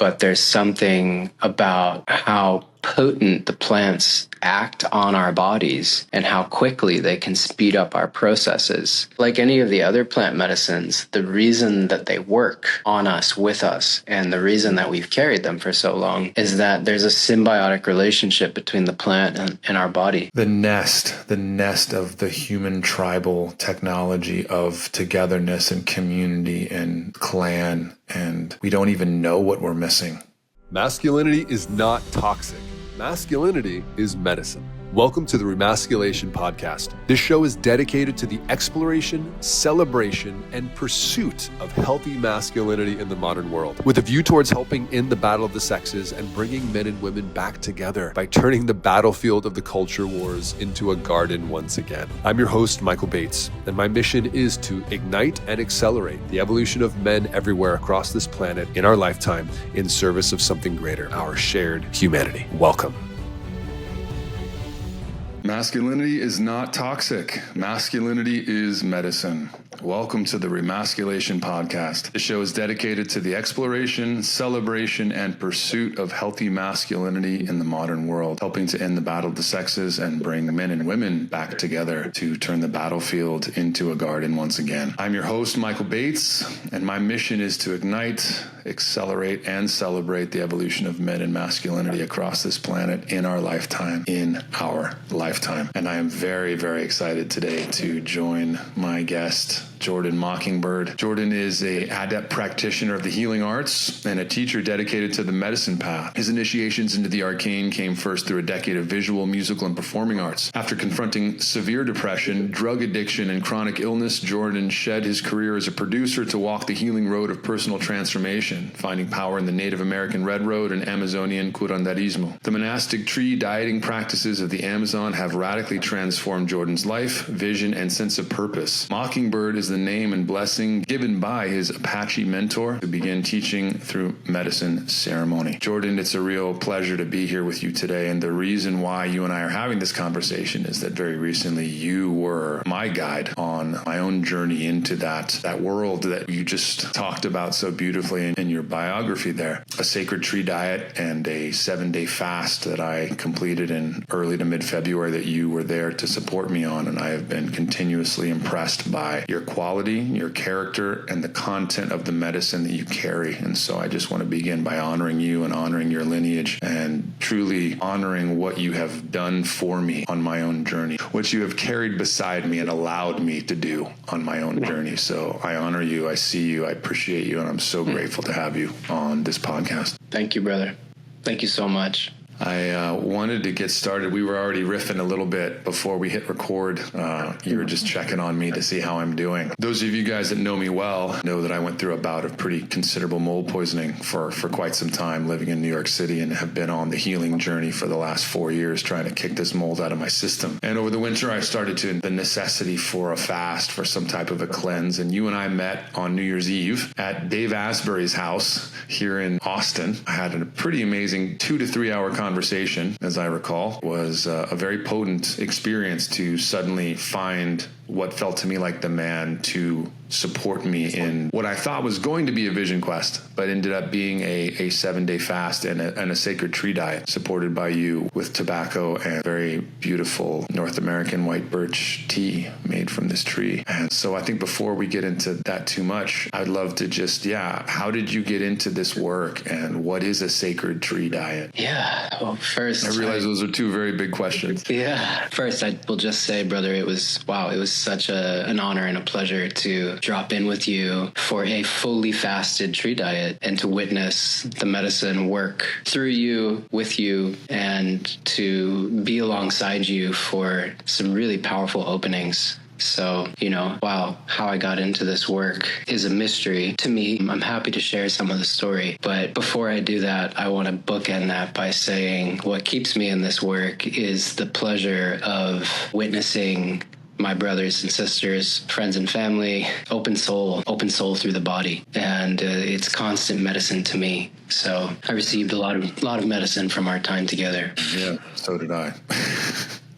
but there's something about how potent the plants act on our bodies and how quickly they can speed up our processes. Like any of the other plant medicines, the reason that they work on us, with us, and the reason that we've carried them for so long is that there's a symbiotic relationship between the plant and our body. The nest of the human tribal technology of togetherness and community and clan, and we don't even know what we're missing. Masculinity is not toxic. Masculinity is medicine. Welcome to the Remasculation Podcast. This show is dedicated to the exploration, celebration, and pursuit of healthy masculinity in the modern world, with a view towards helping end the battle of the sexes and bringing men and women back together by turning the battlefield of the culture wars into a garden once again. I'm your host, Michael Bates, and my mission is to ignite and accelerate the evolution of men everywhere across this planet in our lifetime in service of something greater, our shared humanity. Welcome. Masculinity is not toxic. Masculinity is medicine. Welcome to the Remasculation Podcast. The show is dedicated to the exploration, celebration, and pursuit of healthy masculinity in the modern world, helping to end the battle of the sexes and bring men and women back together to turn the battlefield into a garden once again. I'm your host, Michael Bates, and my mission is to ignite, accelerate, and celebrate the evolution of men and masculinity across this planet in our lifetime, And I am very, very excited today to join my guest, Jordan Mockingbird. Jordan is an adept practitioner of the healing arts and a teacher dedicated to the medicine path. His initiations into the arcane came first through a decade of visual, musical, and performing arts. After confronting severe depression, drug addiction, and chronic illness, Jordan shed his career as a producer to walk the healing road of personal transformation, finding power in the Native American Red Road and Amazonian curanderismo. The monastic tree dieting practices of the Amazon have radically transformed Jordan's life, vision, and sense of purpose. Mockingbird is the name and blessing given by his Apache mentor to begin teaching through medicine ceremony. Jordan, it's a real pleasure to be here with you today. And the reason why you and I are having this conversation is that very recently you were my guide on my own journey into that world that you just talked about so beautifully in your biography there. A sacred tree diet and a 7-day fast that I completed in early to mid-February that you were there to support me on. And I have been continuously impressed by your quality, your character, and the content of the medicine that you carry. And so I just want to begin by honoring you and honoring your lineage and truly honoring what you have done for me on my own journey, what you have carried beside me and allowed me to do on my own journey. So I honor you, I see you, I appreciate you, and I'm so grateful to have you on this podcast. Thank you, brother. Thank you so much. I wanted to get started. We were already riffing a little bit before we hit record. You were just checking on me to see how I'm doing. Those of you guys that know me well know that I went through a bout of pretty considerable mold poisoning for quite some time living in New York City, and have been on the healing journey for the last 4 years trying to kick this mold out of my system. And over the winter, I started to the necessity for a fast, for some type of a cleanse. And you and I met on New Year's Eve at Dave Asbury's house here in Austin. I had a pretty amazing 2 to 3 hour conversation, as I recall. It was a very potent experience to suddenly find what felt to me like the man to support me in what I thought was going to be a vision quest, but ended up being a 7-day fast and a sacred tree diet supported by you with tobacco and very beautiful North American white birch tea made from this tree. And so I think before we get into that too much, I'd love to just, how did you get into this work and what is a sacred tree diet? Yeah. Well, first, I realize those are two very big questions. Yeah. First, I will just say, brother, it was such an honor and a pleasure to drop in with you for a fully fasted tree diet and to witness the medicine work through you, with you, and to be alongside you for some really powerful openings. So, how I got into this work is a mystery to me. I'm happy to share some of the story. But before I do that, I want to bookend that by saying what keeps me in this work is the pleasure of witnessing my brothers and sisters, friends and family, open soul through the body. And it's constant medicine to me. So I received a lot of medicine from our time together. Yeah, so did I.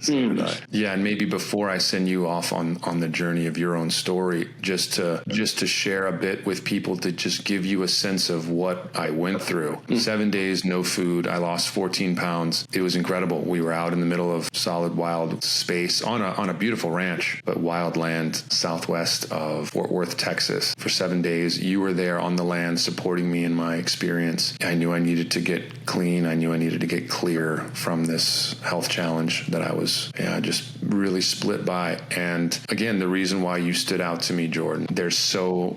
Yeah, and maybe before I send you off on the journey of your own story, just to share a bit with people to just give you a sense of what I went through. 7 days, no food. I lost 14 pounds. It was incredible. We were out in the middle of solid wild space on a beautiful ranch, but wild land southwest of Fort Worth, Texas for 7 days. You were there on the land supporting me in my experience. I knew I needed to get clean. I knew I needed to get clear from this health challenge that I was just really split by. And again, the reason why you stood out to me, Jordan,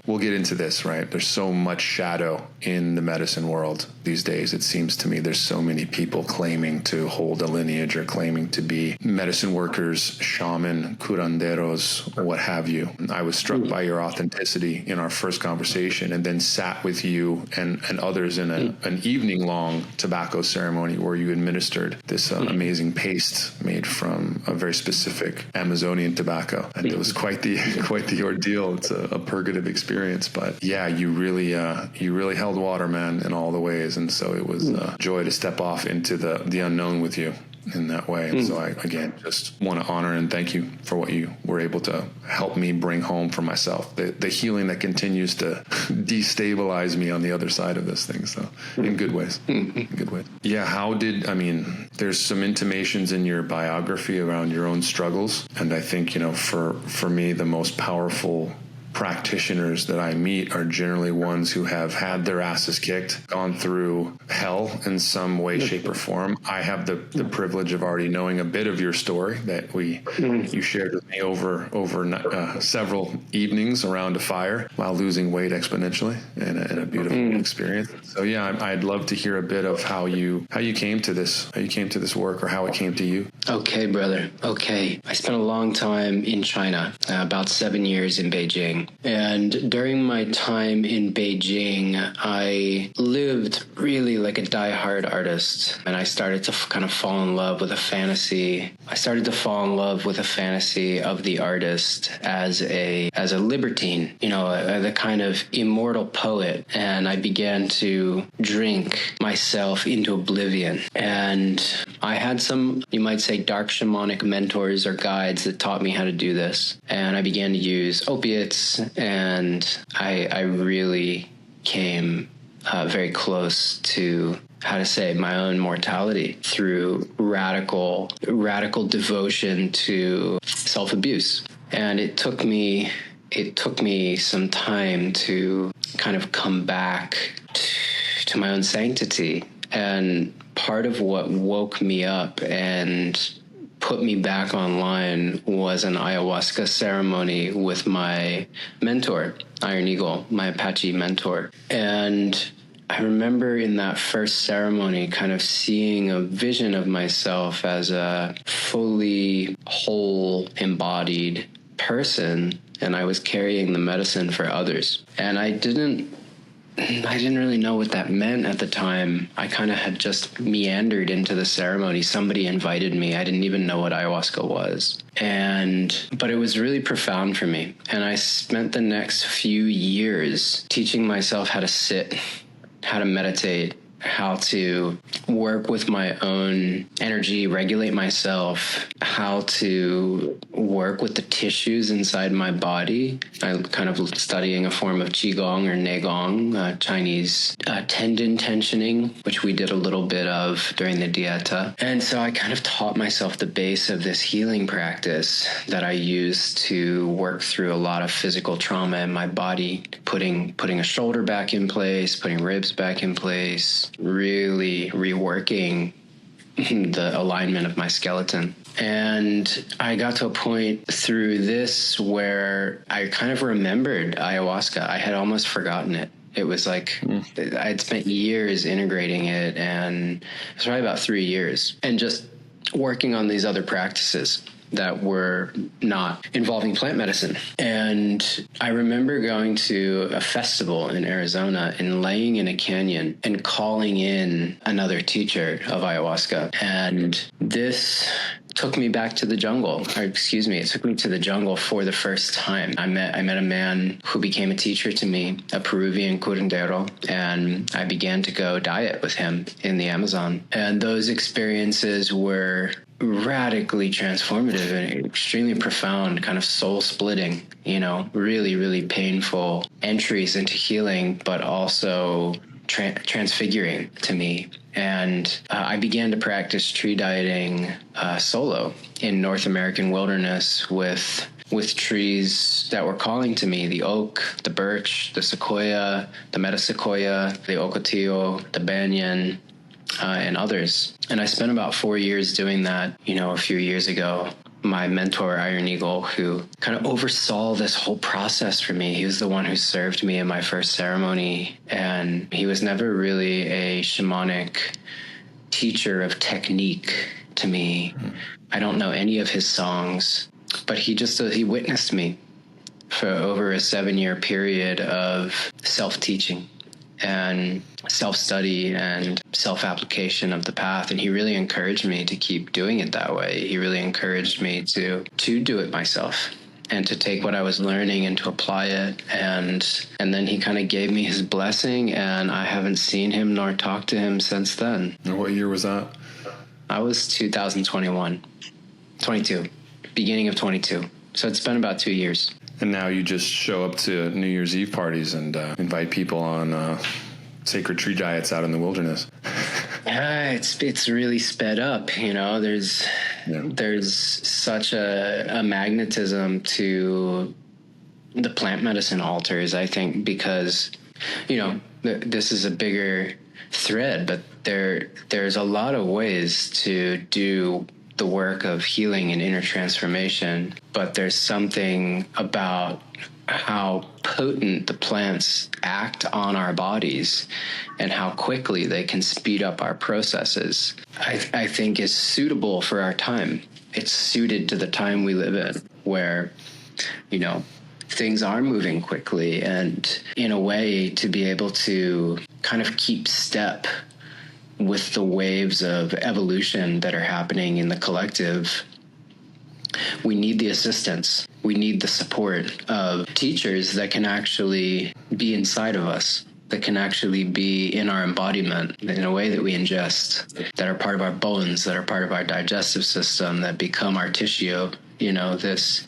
we'll get into this, right? There's so much shadow in the medicine world these days. It seems to me there's so many people claiming to hold a lineage or claiming to be medicine workers, shaman, curanderos, what have you. I was struck by your authenticity in our first conversation, and then sat with you and others in an evening-long tobacco ceremony where you administered this amazing paste made from a very specific Amazonian tobacco. And it was quite the ordeal. It's a purgative experience, but yeah, you really held water, man, in all the ways. And so it was a joy to step off into the unknown with you in that way. And so I, again, just want to honor and thank you for what you were able to help me bring home for myself, the healing that continues to destabilize me on the other side of this thing. So in good ways, Yeah. There's some intimations in your biography around your own struggles. And I think, for me, the most powerful practitioners that I meet are generally ones who have had their asses kicked, gone through hell in some way, shape, or form. I have the privilege of already knowing a bit of your story that you shared with me over several evenings around a fire while losing weight exponentially in a beautiful experience. So yeah, I'd love to hear a bit of how you came to this work, or how it came to you. Okay, brother. Okay. I spent a long time in China, about 7 years in Beijing. And during my time in Beijing, I lived really like a diehard artist. And I started to kind of fall in love with a fantasy. I started to fall in love with a fantasy of the artist as a libertine, the kind of immortal poet. And I began to drink myself into oblivion. And I had some, you might say, dark shamanic mentors or guides that taught me how to do this. And I began to use opiates, and I really came very close to, my own mortality through radical devotion to self-abuse. And it took me some time to kind of come back to my own sanctity. And part of what woke me up and put me back online was an ayahuasca ceremony with my mentor, Iron Eagle, my Apache mentor. And I remember in that first ceremony kind of seeing a vision of myself as a fully whole, embodied person, and I was carrying the medicine for others. And I didn't really know what that meant at the time. I kind of had just meandered into the ceremony. Somebody invited me. I didn't even know what ayahuasca was. But it was really profound for me. And I spent the next few years teaching myself how to sit, how to meditate, how to work with my own energy, regulate myself, how to work with the tissues inside my body. I'm kind of studying a form of Qigong or Neigong, Chinese tendon tensioning, which we did a little bit of during the Dieta. And so I kind of taught myself the base of this healing practice that I use to work through a lot of physical trauma in my body, putting a shoulder back in place, putting ribs back in place, really reworking the alignment of my skeleton. And I got to a point through this where I kind of remembered ayahuasca. I had almost forgotten it. It was like I'd spent years integrating it, and it was probably about 3 years, and just working on these other practices that were not involving plant medicine. And I remember going to a festival in Arizona and laying in a canyon and calling in another teacher of ayahuasca. And this took me back to the jungle, it took me to the jungle for the first time. I met a man who became a teacher to me, a Peruvian curandero, and I began to go diet with him in the Amazon. And those experiences were radically transformative and extremely profound, kind of soul splitting, really, really painful entries into healing, but also transfiguring to me. And I began to practice tree dieting solo in North American wilderness with trees that were calling to me: the oak, the birch, the sequoia, the metasequoia, the ocotillo, the banyan, and others. And I spent about 4 years doing that. A few years ago, my mentor, Iron Eagle, who kind of oversaw this whole process for me, he was the one who served me in my first ceremony. And he was never really a shamanic teacher of technique to me. I don't know any of his songs, but he witnessed me for over a 7-year period of self-teaching and self-study and self-application of the path. And he really encouraged me to keep doing it that way. He really encouraged me to do it myself and to take what I was learning and to apply it. And then he kind of gave me his blessing, and I haven't seen him nor talked to him since then. And what year was that? I was 22, beginning of 22. So it's been about 2 years. And now you just show up to New Year's Eve parties and invite people on sacred tree diets out in the wilderness. It's really sped up. There's such a magnetism to the plant medicine altars, I think, because this is a bigger thread, but there's a lot of ways to do the work of healing and inner transformation, but there's something about how potent the plants act on our bodies and how quickly they can speed up our processes, I think is suitable for our time. It's suited to the time we live in, where, things are moving quickly, and in a way to be able to kind of keep step with the waves of evolution that are happening in the collective, we need the assistance. We need the support of teachers that can actually be inside of us, that can actually be in our embodiment in a way that we ingest, that are part of our bones, that are part of our digestive system, that become our tissue. This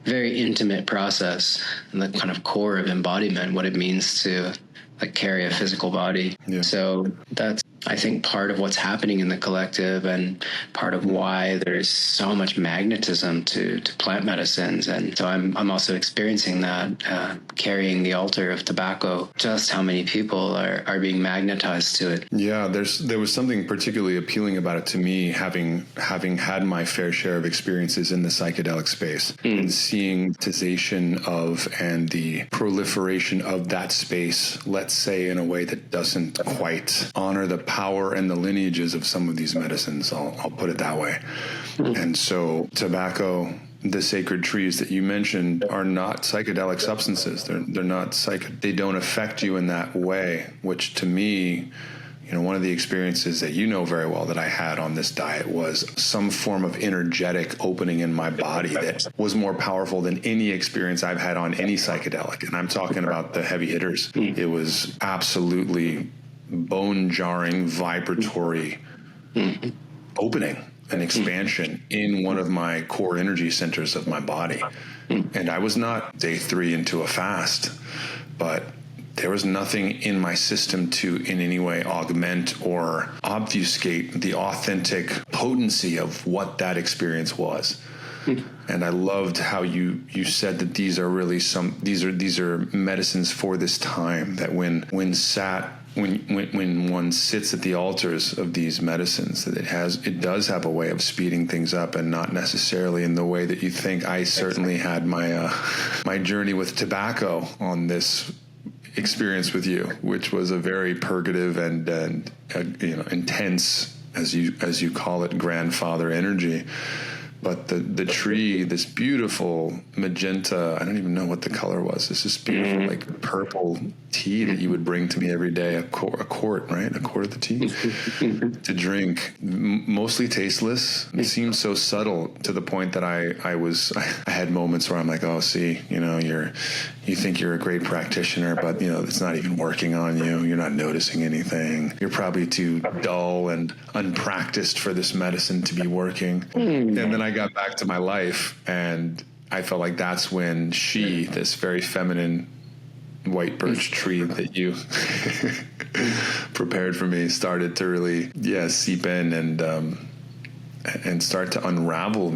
very intimate process and the kind of core of embodiment, what it means to carry a physical body. Yeah. So that's, I think, part of what's happening in the collective, and part of why there's so much magnetism to plant medicines. And so I'm also experiencing that, carrying the altar of tobacco, just how many people are being magnetized to it. Yeah, there was something particularly appealing about it to me, having had my fair share of experiences in the psychedelic space, and seeing the cessation of and the proliferation of that space, let's say in a way that doesn't quite honor the power and the lineages of some of these medicines. I'll put it that way. And so tobacco, the sacred trees that you mentioned, are not psychedelic substances. They're not they don't affect you in that way, which to me, one of the experiences that very well that I had on this diet was some form of energetic opening in my body that was more powerful than any experience I've had on any psychedelic. And I'm talking about the heavy hitters. It was absolutely bone-jarring, vibratory opening and expansion in one of my core energy centers of my body. And I was not day 3 into a fast, but there was nothing in my system to in any way augment or obfuscate the authentic potency of what that experience was. And I loved how you said that these are really these are medicines for this time, that when one sits at the altars of these medicines, that it does have a way of speeding things up, and not necessarily in the way that you think. I certainly had my journey with tobacco on this experience with you, which was a very purgative and intense, as you call it, grandfather energy. But the tree, this beautiful magenta, I don't even know what the color was. This is beautiful, like purple tea that you would bring to me every day, a quart, right? A quart of the tea to drink, mostly tasteless. It seemed so subtle to the point that I had moments where I'm like, oh, see, you think you're a great practitioner, but it's not even working on you. You're not noticing anything. You're probably too dull and unpracticed for this medicine to be working. And then I got back to my life, and I felt like that's when this very feminine white birch tree that you prepared for me, started to really, seep in and start to unravel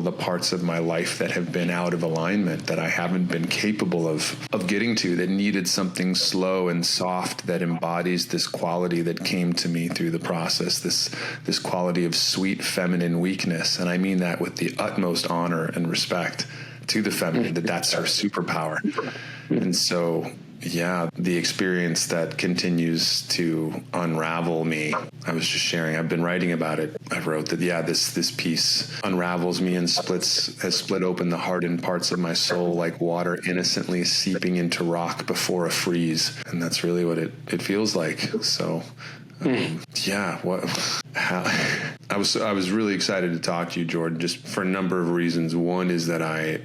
the parts of my life that have been out of alignment, that I haven't been capable of getting to, that needed something slow and soft that embodies this quality that came to me through the process, this quality of sweet feminine weakness. And I mean that with the utmost honor and respect to the feminine, that's her superpower. And so, the experience that continues to unravel me, I was just sharing, I've been writing about it. I wrote that, this piece unravels me and has split open the hardened parts of my soul like water innocently seeping into rock before a freeze. And that's really what it feels like. So, I was really excited to talk to you, Jordan, just for a number of reasons. One is that I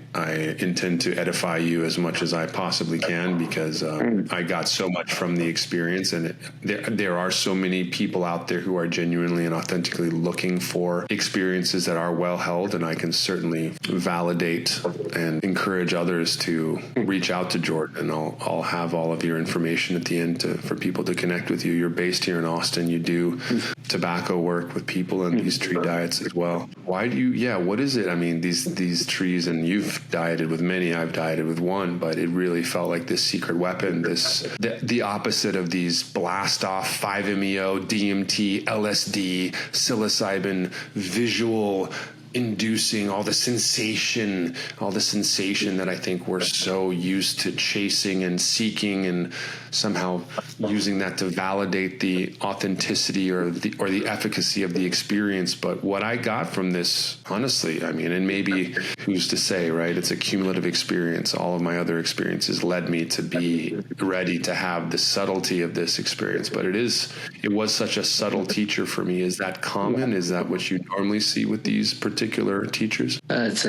intend to edify you as much as I possibly can, because I got so much from the experience, and there are so many people out there who are genuinely and authentically looking for experiences that are well held, and I can certainly validate and encourage others to reach out to Jordan. And I'll have all of your information at the end for people to connect with you. You're based here in Austin. You do tobacco work with people and these tree diets as well. Why do you, what is it? I mean, these trees, and you've dieted with many, I've dieted with one, but it really felt like this secret weapon, the opposite of these blast off 5-MeO, DMT, LSD, psilocybin, visual inducing all the sensation that I think we're so used to chasing and seeking, and somehow using that to validate the authenticity or the efficacy of the experience. But what I got from this, honestly, I mean, and maybe who's to say, right? It's a cumulative experience. All of my other experiences led me to be ready to have the subtlety of this experience. But it was such a subtle teacher for me. Is that common? Is that what you normally see with these particular teachers? It's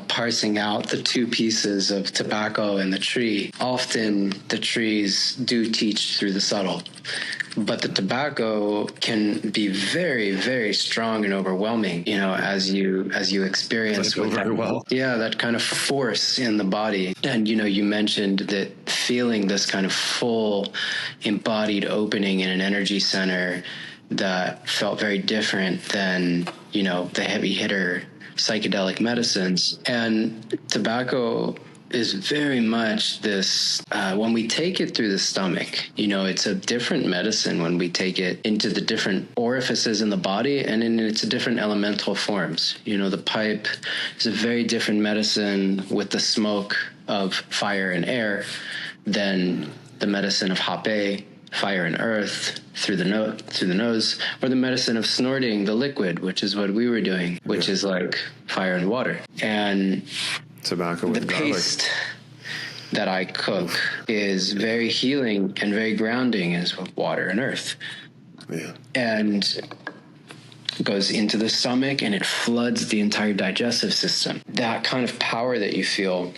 parsing out the two pieces of tobacco and the tree. Often the trees do teach through the subtle, but the tobacco can be very, very strong and overwhelming, as you experience with very well. That kind of force in the body. And, you mentioned that feeling this kind of full embodied opening in an energy center that felt very different than, the heavy hitter psychedelic medicines. And tobacco is very much this, when we take it through the stomach, it's a different medicine when we take it into the different orifices in the body and in its different elemental forms. The pipe is a very different medicine with the smoke of fire and air than the medicine of hape, fire and earth, through the nose, or the medicine of snorting the liquid, which is what we were doing, which is like fire and water. And tobacco with the garlic. paste that I cook is very healing and very grounding, as with water and earth. And goes into the stomach and it floods the entire digestive system. That kind of power that you feel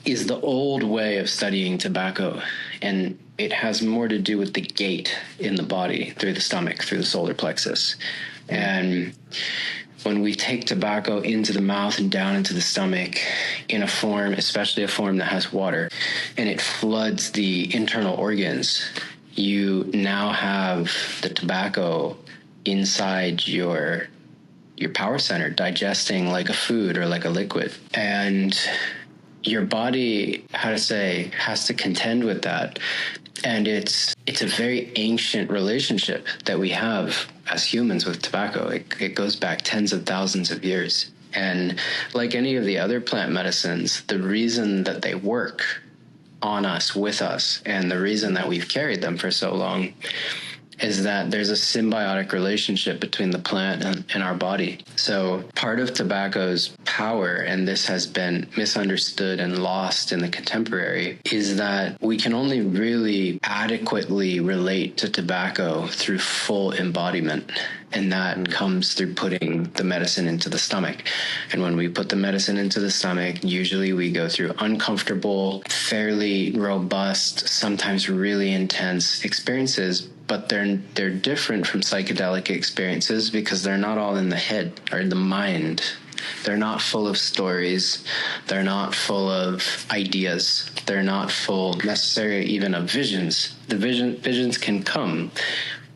is the old way of studying tobacco, and it has more to do with the gate in the body through the stomach, through the solar plexus. And when we take tobacco into the mouth and down into the stomach in a form, especially a form that has water, and it floods the internal organs, you now have the tobacco inside your power center, digesting like a food or like a liquid. And your body, has to contend with that. And it's a very ancient relationship that we have as humans with tobacco. It goes back tens of thousands of years. And like any of the other plant medicines, the reason that they work on us, with us, and the reason that we've carried them for so long is that there's a symbiotic relationship between the plant and our body. So part of tobacco's power, and this has been misunderstood and lost in the contemporary, is that we can only really adequately relate to tobacco through full embodiment. And that comes through putting the medicine into the stomach. And when we put the medicine into the stomach, usually we go through uncomfortable, fairly robust, sometimes really intense experiences. But they're different from psychedelic experiences because they're not all in the head or the mind. They're not full of stories. They're not full of ideas. They're not full necessarily even of visions. The visions can come,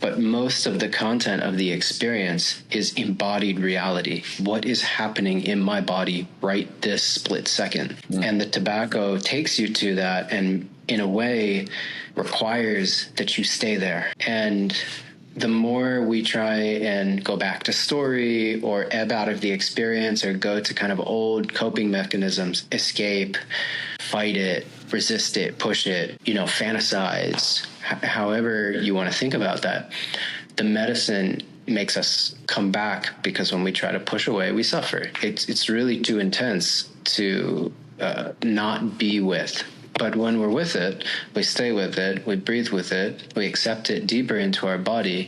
but most of the content of the experience is embodied reality. What is happening in my body right this split second? And the tobacco takes you to that and in a way requires that you stay there. And the more we try and go back to story or ebb out of the experience or go to kind of old coping mechanisms, escape, fight it, resist it, push it, fantasize, however you want to think about that, the medicine makes us come back because when we try to push away, we suffer. It's really too intense to not be with. But when we're with it, we stay with it, we breathe with it, we accept it deeper into our body.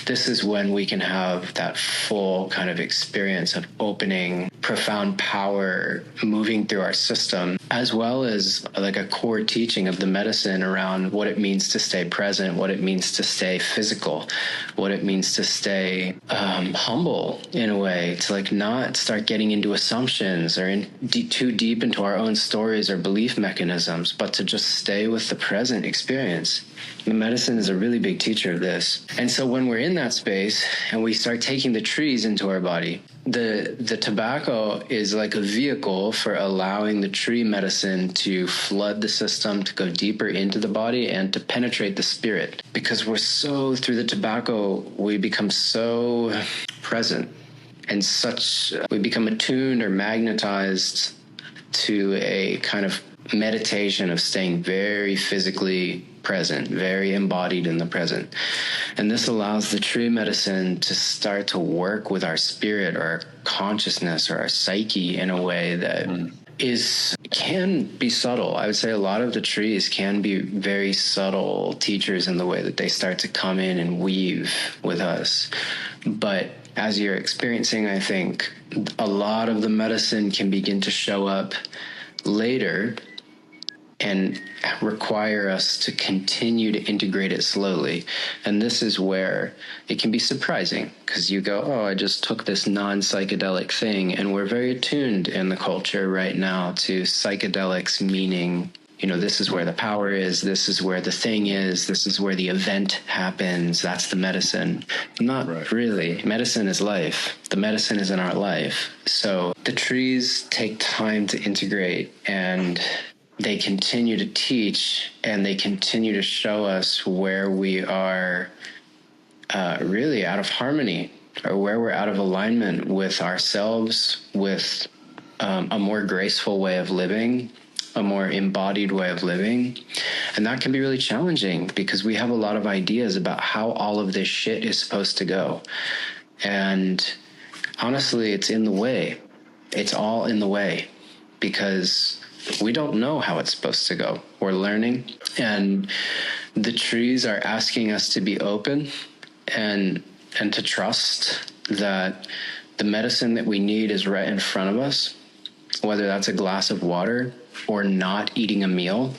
This is when we can have that full kind of experience of opening, profound power moving through our system, as well as like a core teaching of the medicine around what it means to stay present, what it means to stay physical, what it means to stay humble in a way, to like not start getting into assumptions or too deep into our own stories or belief mechanisms, but to just stay with the present experience. The medicine is a really big teacher of this. And so when we're in that space and we start taking the trees into our body, the tobacco is like a vehicle for allowing the tree medicine to flood the system, to go deeper into the body and to penetrate the spirit. Because through the tobacco, we become so present and we become attuned or magnetized to a kind of meditation of staying very physically present, very embodied in the present. And this allows the tree medicine to start to work with our spirit or our consciousness or our psyche in a way that can be subtle. I would say a lot of the trees can be very subtle teachers in the way that they start to come in and weave with us. But as you're experiencing, I think a lot of the medicine can begin to show up later and require us to continue to integrate it slowly. And this is where it can be surprising because you go, I just took this non-psychedelic thing. And we're very attuned in the culture right now to psychedelics, meaning, this is where the power is, this is where the thing is, this is where the event happens, that's the medicine. Not really. Medicine is life. The medicine is in our life. So the trees take time to integrate, and they continue to teach, and they continue to show us where we are really out of harmony, or where we're out of alignment with ourselves, with a more graceful way of living, a more embodied way of living. And that can be really challenging because we have a lot of ideas about how all of this shit is supposed to go. And honestly, it's in the way. It's all in the way because we don't know how it's supposed to go. We're learning, and the trees are asking us to be open and to trust that the medicine that we need is right in front of us, whether that's a glass of water or not eating a meal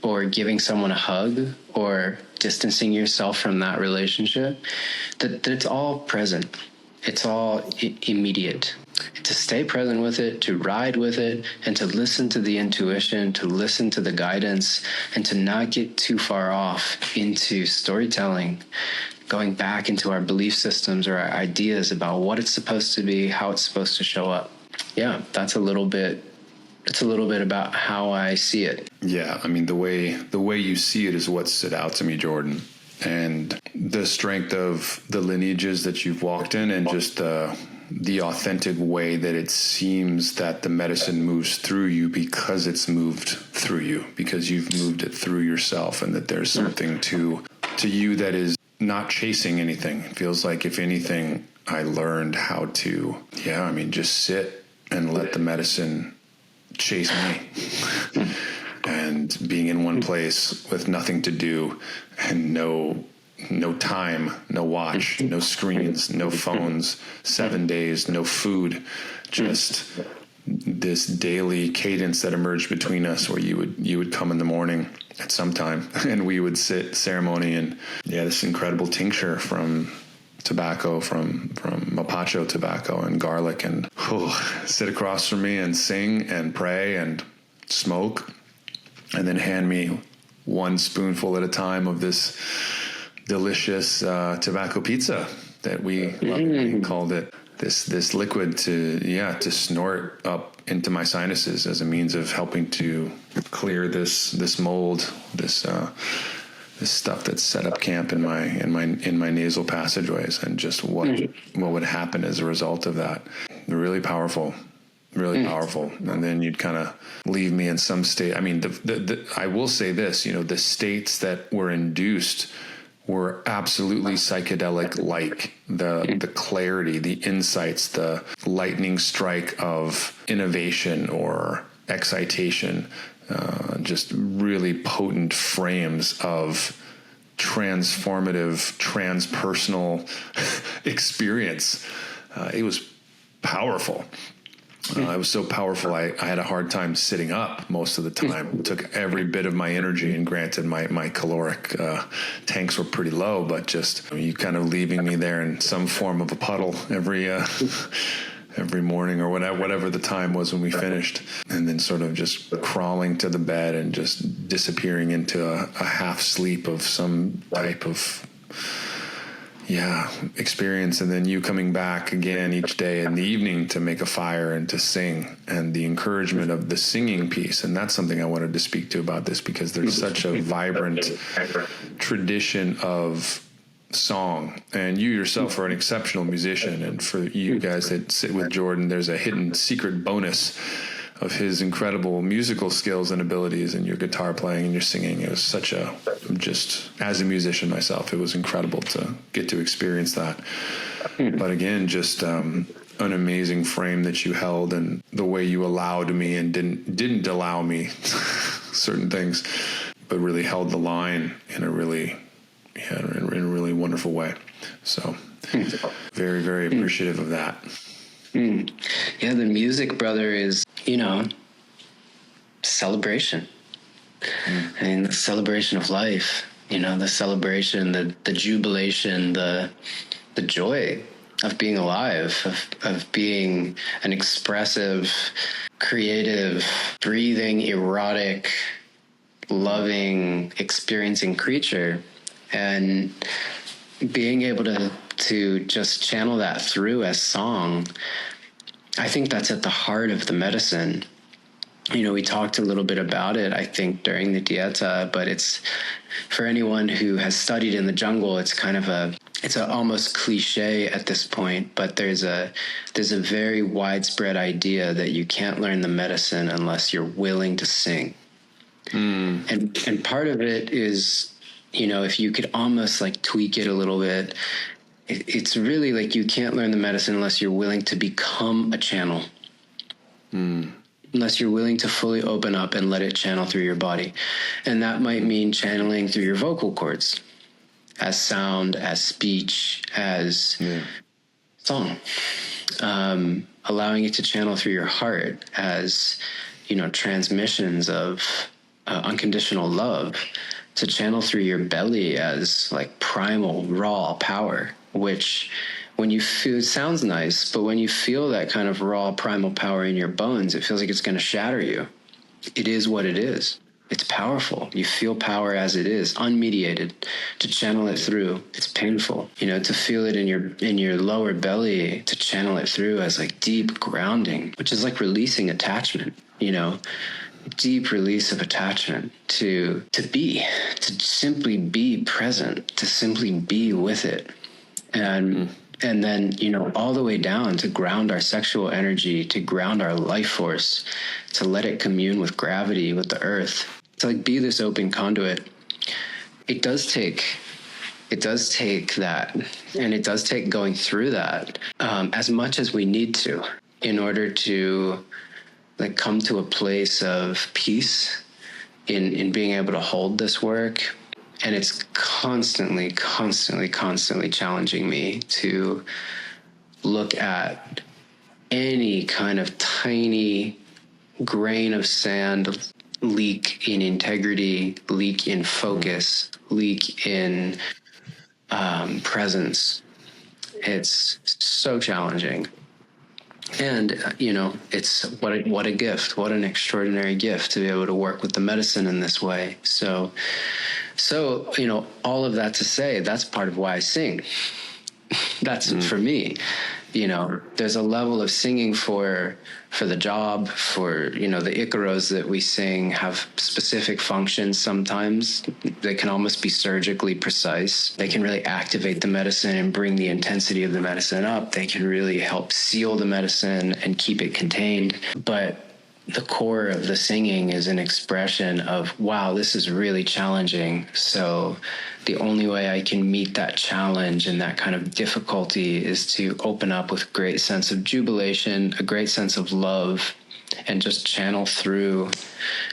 or giving someone a hug or distancing yourself from that relationship, that it's all present. It's all immediate. To stay present with it, to ride with it, and to listen to the intuition, to listen to the guidance, and to not get too far off into storytelling, going back into our belief systems or our ideas about what it's supposed to be, how it's supposed to show up. Yeah, that's a little bit about how I see it. Yeah, I mean, the way you see it is what stood out to me, Jordan. And the strength of the lineages that you've walked in, and just the authentic way that it seems that the medicine moves through you because it's moved through you, because you've moved it through yourself, and that there's something to you that is not chasing anything. It feels like, if anything, I learned how to, just sit and let the medicine chase me. And being in one place with nothing to do and no no time, no watch, no screens, no phones, 7 days, no food, just this daily cadence that emerged between us, where you would come in the morning at some time and we would sit ceremony, and this incredible tincture from tobacco, from mapacho tobacco and garlic, and sit across from me and sing and pray and smoke, and then hand me one spoonful at a time of this delicious tobacco pizza that we lovingly called it. This liquid to snort up into my sinuses as a means of helping to clear this mold, this stuff that's set up camp in my nasal passageways, and just what would happen as a result of that. Really powerful. And then you'd kind of leave me in some state. I mean, I will say this, the states that were induced were absolutely psychedelic, like the clarity, the insights, the lightning strike of innovation or excitation, just really potent frames of transformative, transpersonal experience. It was powerful. It was so powerful, I had a hard time sitting up most of the time. It took every bit of my energy, and granted, my caloric tanks were pretty low, but just you kind of leaving me there in some form of a puddle every morning, or whatever the time was when we finished, and then sort of just crawling to the bed and just disappearing into a half sleep of some type of experience, and then you coming back again each day in the evening to make a fire and to sing, and the encouragement of the singing piece. And that's something I wanted to speak to about this, because there's such a vibrant tradition of song, and you yourself are an exceptional musician. And for you guys that sit with Jordan, there's a hidden secret bonus of his incredible musical skills and abilities, and your guitar playing and your singing. It was just as a musician myself, it was incredible to get to experience that. But again, just an amazing frame that you held, and the way you allowed me and didn't allow me certain things, but really held the line in a really wonderful way. So very, very appreciative of that. Yeah, the music, brother, is, celebration. I mean, the celebration of life, the celebration, the jubilation, the joy of being alive, of being an expressive, creative, breathing, erotic, loving, experiencing creature. And being able to just channel that through as song, I think that's at the heart of the medicine. We talked a little bit about it, I think, during the Dieta, but it's, for anyone who has studied in the jungle, it's kind of it's an almost cliche at this point, but there's a very widespread idea that you can't learn the medicine unless you're willing to sing. And part of it is, if you could almost like tweak it a little bit, it's really like you can't learn the medicine unless you're willing to become a channel. Unless you're willing to fully open up and let it channel through your body. And that might mean channeling through your vocal cords, as sound, as speech, as song. Allowing it to channel through your heart as, transmissions of unconditional love, to channel through your belly as like primal, raw power, which when you feel, it sounds nice, but when you feel that kind of raw primal power in your bones, it feels like it's going to shatter you. It is what it is. It's powerful. You feel power as it is, unmediated. To channel it through, it's painful. To feel it in your lower belly, to channel it through as like deep grounding, which is like releasing attachment, deep release of attachment to simply be present, to simply be with it. And then, all the way down to ground our sexual energy, to ground our life force, to let it commune with gravity, with the earth, to like be this open conduit. It does take that, and it does take going through that as much as we need to, in order to like come to a place of peace in being able to hold this work And it's constantly challenging me to look at any kind of tiny grain of sand leak in integrity, leak in focus, leak in presence. It's so challenging. And, it's what a gift, what an extraordinary gift to be able to work with the medicine in this way. So, all of that to say, that's part of why I sing. That's for me. There's a level of singing for the job, for, the Icaros that we sing have specific functions sometimes. They can almost be surgically precise. They can really activate the medicine and bring the intensity of the medicine up. They can really help seal the medicine and keep it contained. But the core of the singing is an expression of, wow, this is really challenging. So the only way I can meet that challenge and that kind of difficulty is to open up with a great sense of jubilation, a great sense of love, and just channel through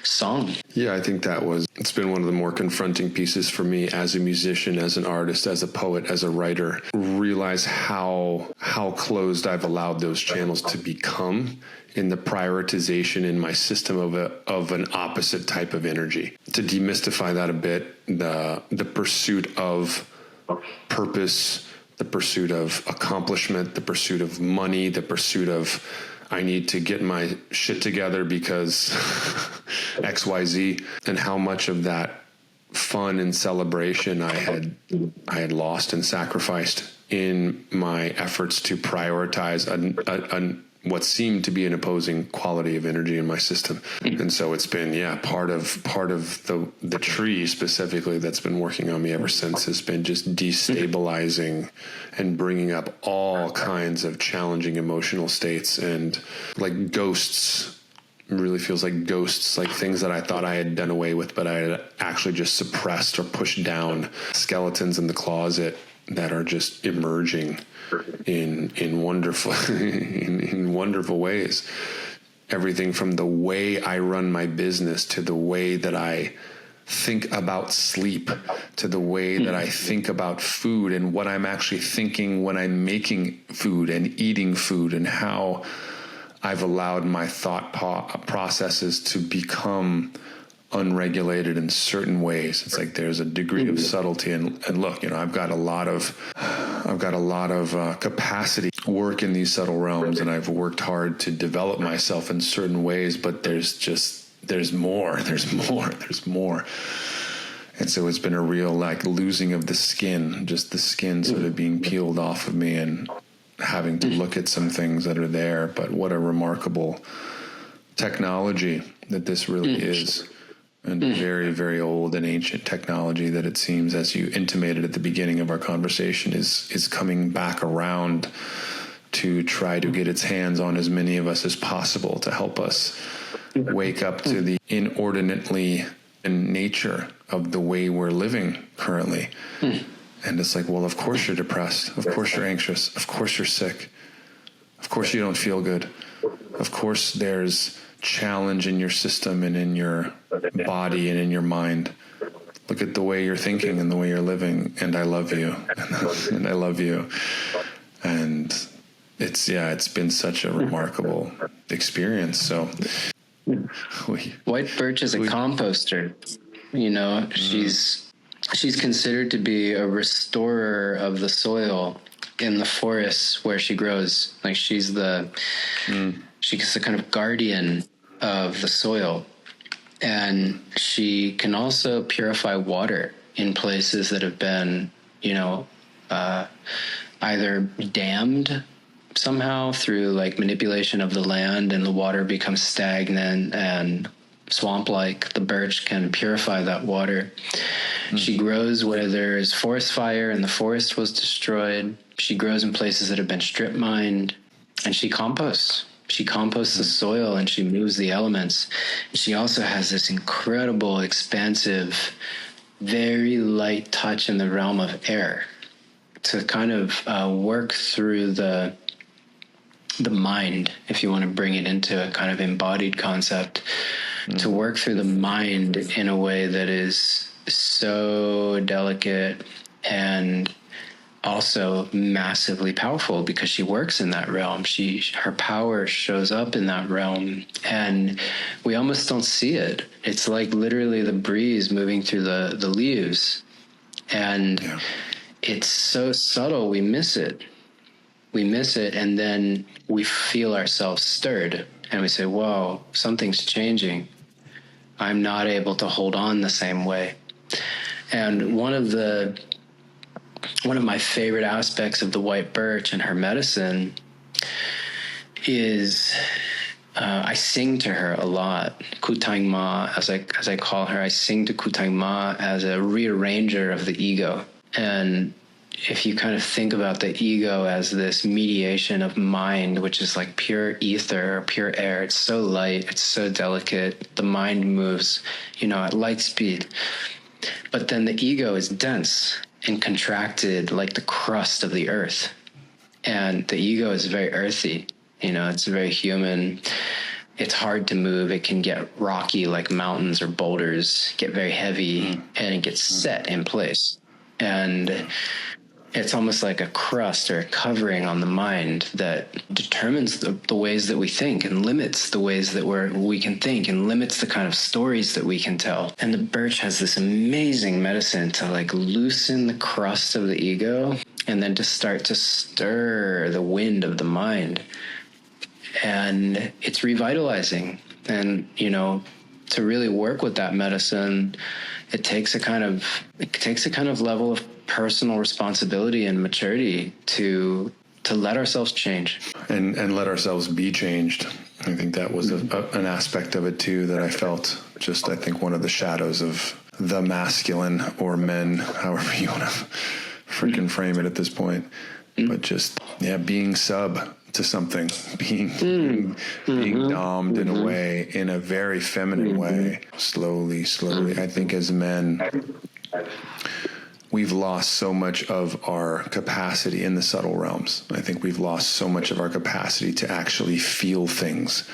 song. Yeah, I think it's been one of the more confronting pieces for me as a musician, as an artist, as a poet, as a writer, realize how closed I've allowed those channels to become in the prioritization in my system of an opposite type of energy. To demystify that a bit, the pursuit of purpose, the pursuit of accomplishment, the pursuit of money, the pursuit of I need to get my shit together because XYZ, and how much of that fun and celebration I had lost and sacrificed in my efforts to prioritize what seemed to be an opposing quality of energy in my system. And so it's been, part of the tree specifically that's been working on me ever since has been just destabilizing and bringing up all kinds of challenging emotional states, and like ghosts. Really feels like ghosts, like things that I thought I had done away with, but I had actually just suppressed or pushed down, skeletons in the closet that are just emerging in wonderful in wonderful ways. Everything from the way I run my business to the way that I think about sleep to the way that I think about food and what I'm actually thinking when I'm making food and eating food, and how I've allowed my thought processes to become unregulated in certain ways. It's like there's a degree of subtlety, and look, I've got a lot of capacity to work in these subtle realms, and I've worked hard to develop myself in certain ways, but there's more. And so it's been a real losing of the skin, just the skin sort of being peeled off of me and having to look at some things that are there. But what a remarkable technology that this really is. And very, very old and ancient technology that it seems, as you intimated at the beginning of our conversation, is coming back around to try to get its hands on as many of us as possible to help us wake up to the inordinately nature of the way we're living currently. And it's like, well, of course you're depressed. Of course you're anxious. Of course you're sick. Of course you don't feel good. Of course there's challenge in your system and in your body and in your mind. Look at the way you're thinking and the way you're living, and I love you. And I love you. And it's been such a remarkable experience. So White Birch is a composter. She's considered to be a restorer of the soil in the forests where she grows. Like she's the kind of guardian of the soil. And she can also purify water in places that have been, either dammed somehow through manipulation of the land, and the water becomes stagnant and swamp-like. The birch can purify that water. She grows where there is forest fire and the forest was destroyed. She grows in places that have been strip mined, and she composts. She composts the soil and she moves the elements. She also has this incredible, expansive, very light touch in the realm of air to kind of work through the mind, if you want to bring it into a kind of embodied concept, to work through the mind in a way that is so delicate and also massively powerful because she works in that realm. Her power shows up in that realm, and we almost don't see it. It's like literally the breeze moving through the leaves, and it's so subtle. We miss it, and then we feel ourselves stirred, and we say, "Whoa, something's changing. I'm not able to hold on the same way." And one of my favorite aspects of the white birch and her medicine is I sing to her a lot. Kutang Ma, as I call her, I sing to Kutang Ma as a rearranger of the ego. And if you kind of think about the ego as this mediation of mind, which is like pure ether or pure air, it's so light, it's so delicate. The mind moves, at light speed. But then the ego is dense and contracted like the crust of the earth. And the ego is very earthy, it's very human. It's hard to move. It can get rocky like mountains or boulders, get very heavy, and it gets set in place. And it's almost like a crust or a covering on the mind that determines the ways that we think and limits the ways that we can think and limits the kind of stories that we can tell. And the birch has this amazing medicine to like loosen the crust of the ego and then to start to stir the wind of the mind. And it's revitalizing. And, to really work with that medicine, it takes a kind of level of personal responsibility and maturity to let ourselves change and let ourselves be changed. I think that was an aspect of it too that I felt. I think one of the shadows of the masculine, or men, however you want to freaking frame it at this point, but just being sub to something, being domed in a way, in a very feminine way, slowly. I think as men, we've lost so much of our capacity in the subtle realms. I think we've lost so much of our capacity to actually feel things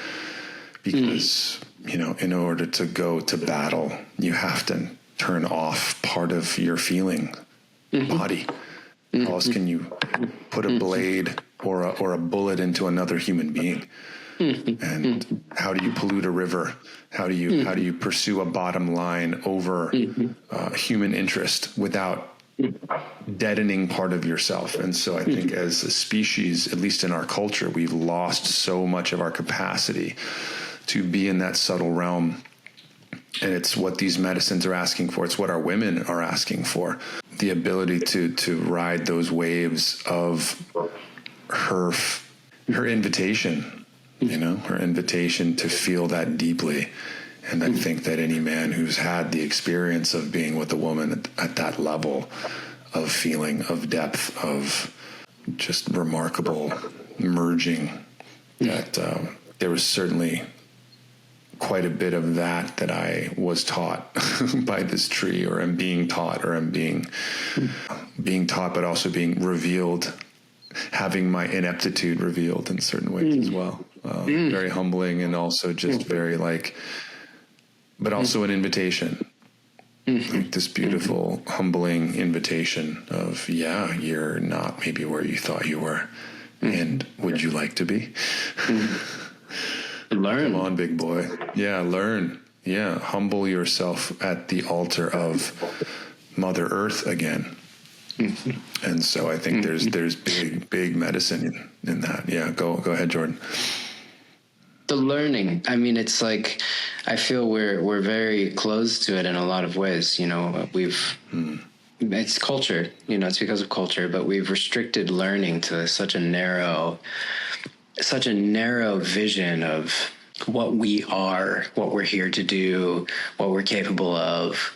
because, in order to go to battle, you have to turn off part of your feeling body. How else can you put a blade or a bullet into another human being? And how do you pollute a river? How do you pursue a bottom line over human interest without deadening part of yourself? And so I think as a species, at least in our culture, we've lost so much of our capacity to be in that subtle realm. And it's what these medicines are asking for. It's what our women are asking for. The ability to ride those waves of her invitation, her invitation to feel that deeply. And I think that any man who's had the experience of being with a woman at that level of feeling, of depth, of just remarkable merging, that there was certainly quite a bit of that I was taught by this tree, or am being taught, or am being taught, but also being revealed, having my ineptitude revealed in certain ways as well. Very humbling, and also just very but also an invitation, like this beautiful, humbling invitation of, you're not maybe where you thought you were. And would you like to be? Learn. Come on, big boy. Learn. Humble yourself at the altar of Mother Earth again. And so I think there's big medicine in that. Go ahead, Jordan. The learning. I mean, it's like, I feel we're very close to it in a lot of ways. It's culture, it's because of culture, but we've restricted learning to such a narrow vision of what we are, what we're here to do, what we're capable of,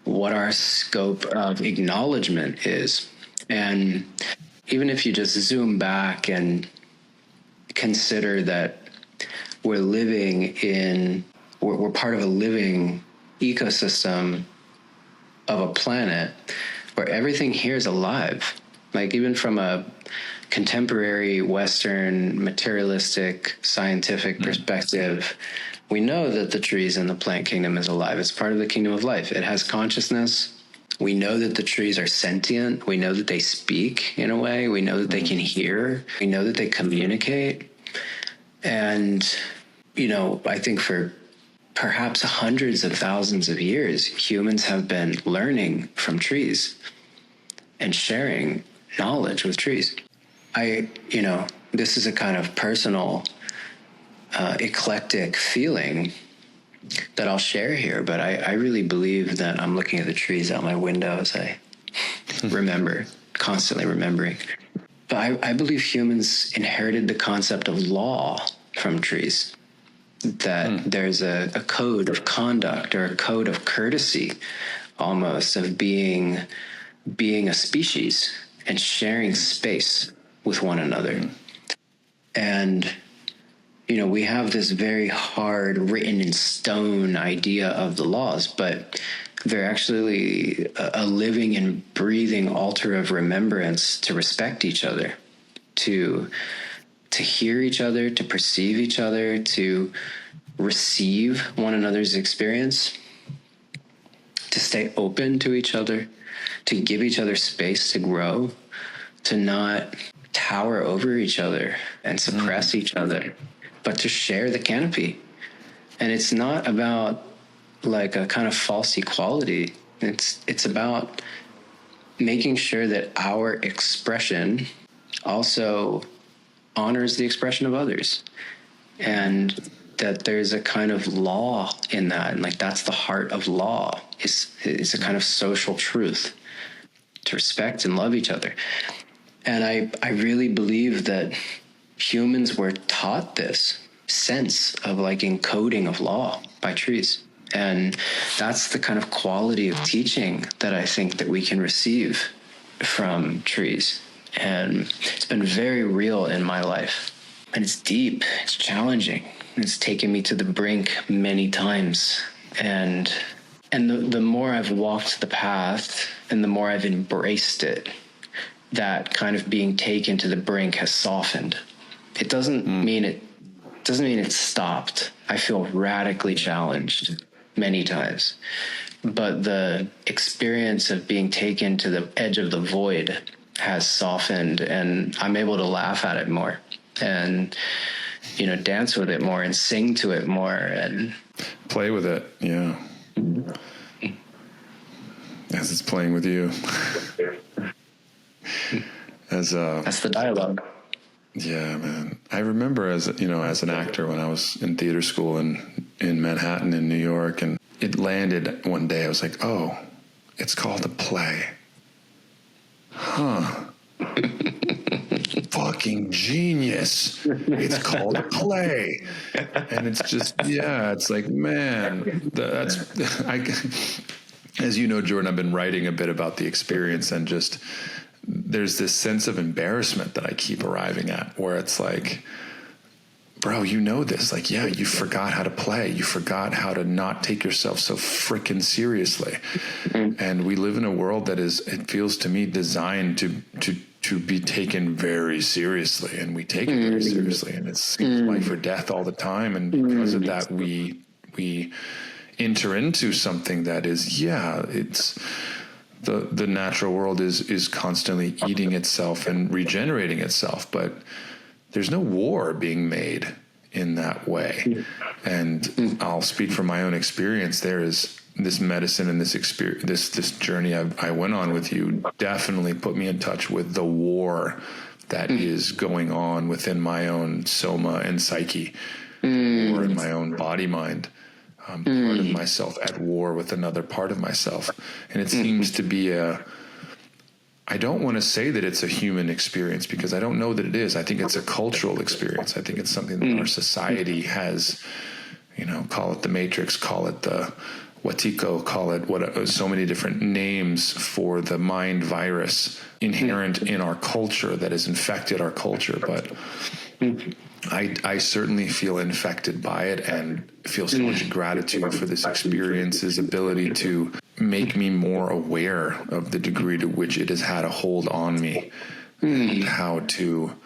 what our scope of acknowledgement is. And even if you just zoom back and consider that we're part of a living ecosystem of a planet where everything here is alive. Like, even from a contemporary Western materialistic scientific perspective, We know that the trees in the plant kingdom is alive. It's part of the kingdom of life. It has consciousness. We know that the trees are sentient. We know that they speak in a way. We know that they can hear. We know that they communicate. And, I think for perhaps hundreds of thousands of years, humans have been learning from trees and sharing knowledge with trees. This is a kind of personal, eclectic feeling that I'll share here, but I really believe that I'm looking at the trees out my window as I constantly remembering. But I believe humans inherited the concept of law from trees, that there's a code of conduct or a code of courtesy almost of being a species and sharing space with one another. And we have this very hard, written in stone idea of the laws, but they're actually a living and breathing altar of remembrance to respect each other, to hear each other, to perceive each other, to receive one another's experience, to stay open to each other, to give each other space to grow, to not tower over each other and suppress each other, but to share the canopy. And it's not about like a kind of false equality. It's about making sure that our expression also honors the expression of others, and that there's a kind of law in that. And like, that's the heart of law, is a kind of social truth to respect and love each other. And I really believe that humans were taught this sense of like encoding of law by trees. And that's the kind of quality of teaching that I think that we can receive from trees. And it's been very real in my life. And it's deep, it's challenging. It's taken me to the brink many times. And the more I've walked the path and the more I've embraced it, that kind of being taken to the brink has softened. It doesn't mean it stopped. I feel radically challenged many times. But the experience of being taken to the edge of the void has softened, and I'm able to laugh at it more and, dance with it more and sing to it more and play with it. Yeah. As it's playing with you. That's the dialogue. Yeah, man. I remember as an actor when I was in theater school in Manhattan in New York, and it landed one day. I was like, oh, it's called a play. Huh. Fucking genius. It's called a play. And it's just, it's like, man, as you know, Jordan, I've been writing a bit about the experience, and just there's this sense of embarrassment that I keep arriving at, where it's like, bro, this, like, yeah, you forgot how to play. You forgot how to not take yourself so freaking seriously. And we live in a world that it feels to me, designed to be taken very seriously. And we take it very seriously. And it's life or death all the time. And because of that, we enter into something that is, it's the natural world is constantly eating itself and regenerating itself. But there's no war being made in that way. And I'll speak from my own experience. There is this medicine and this experience, this journey I went on with you definitely put me in touch with the war that is going on within my own soma and psyche, or in my own body mind. Part of myself at war with another part of myself. And it seems to be I don't want to say that it's a human experience, because I don't know that it is. I think it's a cultural experience. I think it's something that our society has, call it the Matrix, call it the Watiko, call it so many different names for the mind virus inherent in our culture that has infected our culture. But I certainly feel infected by it, and feel so much gratitude for this experience's ability to make me more aware of the degree to which it has had a hold on me, and how to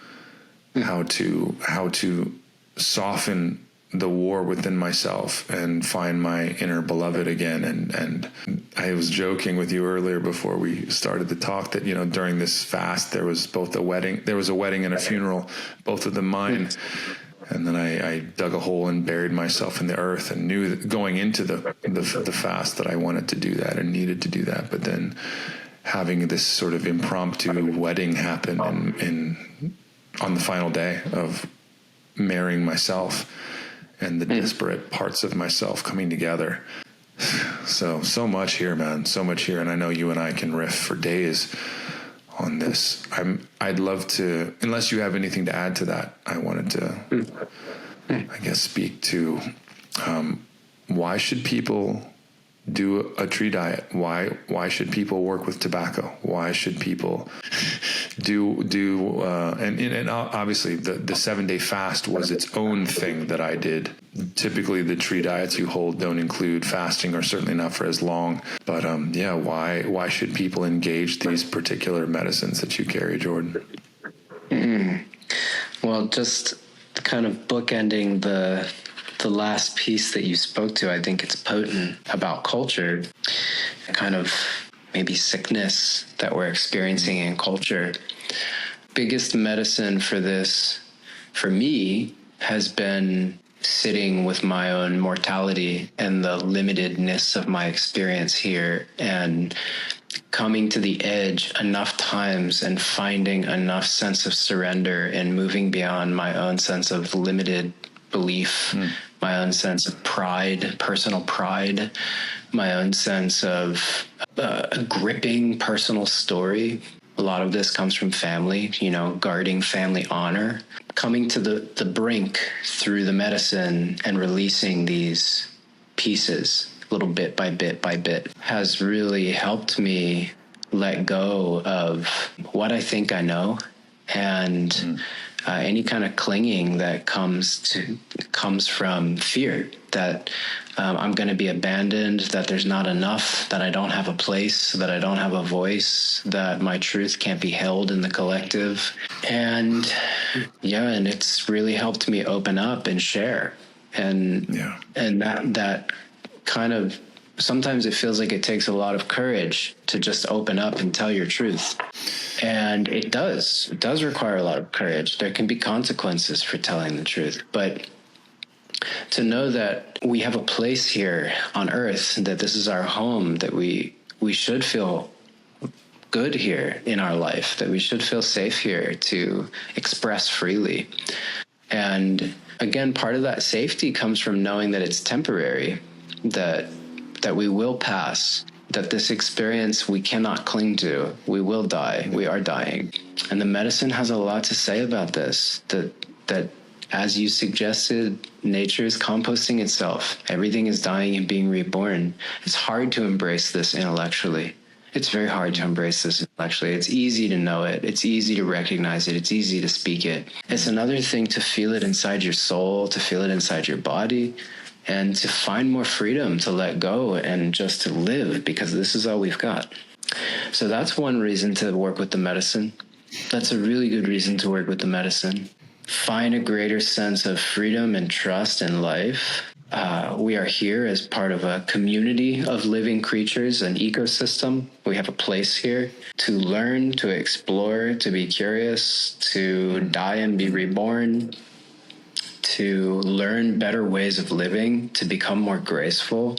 soften the war within myself and find my inner beloved again. And I was joking with you earlier before we started the talk that, you know, during this fast, there was a wedding and a funeral, both of them mine. And then I dug a hole and buried myself in the earth, and knew that going into the fast that I wanted to do that and needed to do that. But then having this sort of impromptu wedding happen on the final day of marrying myself, and the disparate parts of myself coming together. So much here, man. So much here. And I know you and I can riff for days on this. I'd love to, unless you have anything to add to that, I wanted to, I guess, speak to why should people do a tree diet? Why should people work with tobacco? Why should people and obviously the 7-day fast was its own thing that I did. Typically the tree diets you hold don't include fasting, or certainly not for as long. But why should people engage these particular medicines that you carry, Jordan? Well, just kind of bookending the last piece that you spoke to, I think it's potent about culture, kind of maybe sickness that we're experiencing in culture. Biggest medicine for this, for me, has been sitting with my own mortality and the limitedness of my experience here, and coming to the edge enough times and finding enough sense of surrender and moving beyond my own sense of limited belief, my own sense of pride, personal pride, my own sense of a gripping personal story. A lot of this comes from family, you know, guarding family honor. Coming to the brink through the medicine and releasing these pieces little bit by bit by bit has really helped me let go of what I think I know, and any kind of clinging that comes from fear that I'm going to be abandoned, that there's not enough, that I don't have a place, that I don't have a voice, that my truth can't be held in the collective. And it's really helped me open up and share. And that kind of, sometimes it feels like it takes a lot of courage to just open up and tell your truth. And it does require a lot of courage. There can be consequences for telling the truth, but to know that we have a place here on earth, that this is our home, that we should feel good here in our life, that we should feel safe here to express freely. And again, part of that safety comes from knowing that it's temporary, that we will pass, that this experience we cannot cling to. We will die. We are dying. And the medicine has a lot to say about this, that as you suggested, nature is composting itself. Everything is dying and being reborn. It's hard to embrace this intellectually. It's very hard to embrace this intellectually. It's easy to know it. It's easy to recognize it. It's easy to speak it. It's another thing to feel it inside your soul, to feel it inside your body, and to find more freedom to let go and just to live, because this is all we've got. So that's one reason to work with the medicine. That's a really good reason to work with the medicine. Find a greater sense of freedom and trust in life. We are here as part of a community of living creatures, an ecosystem. We have a place here to learn, to explore, to be curious, to die and be reborn, to learn better ways of living, to become more graceful,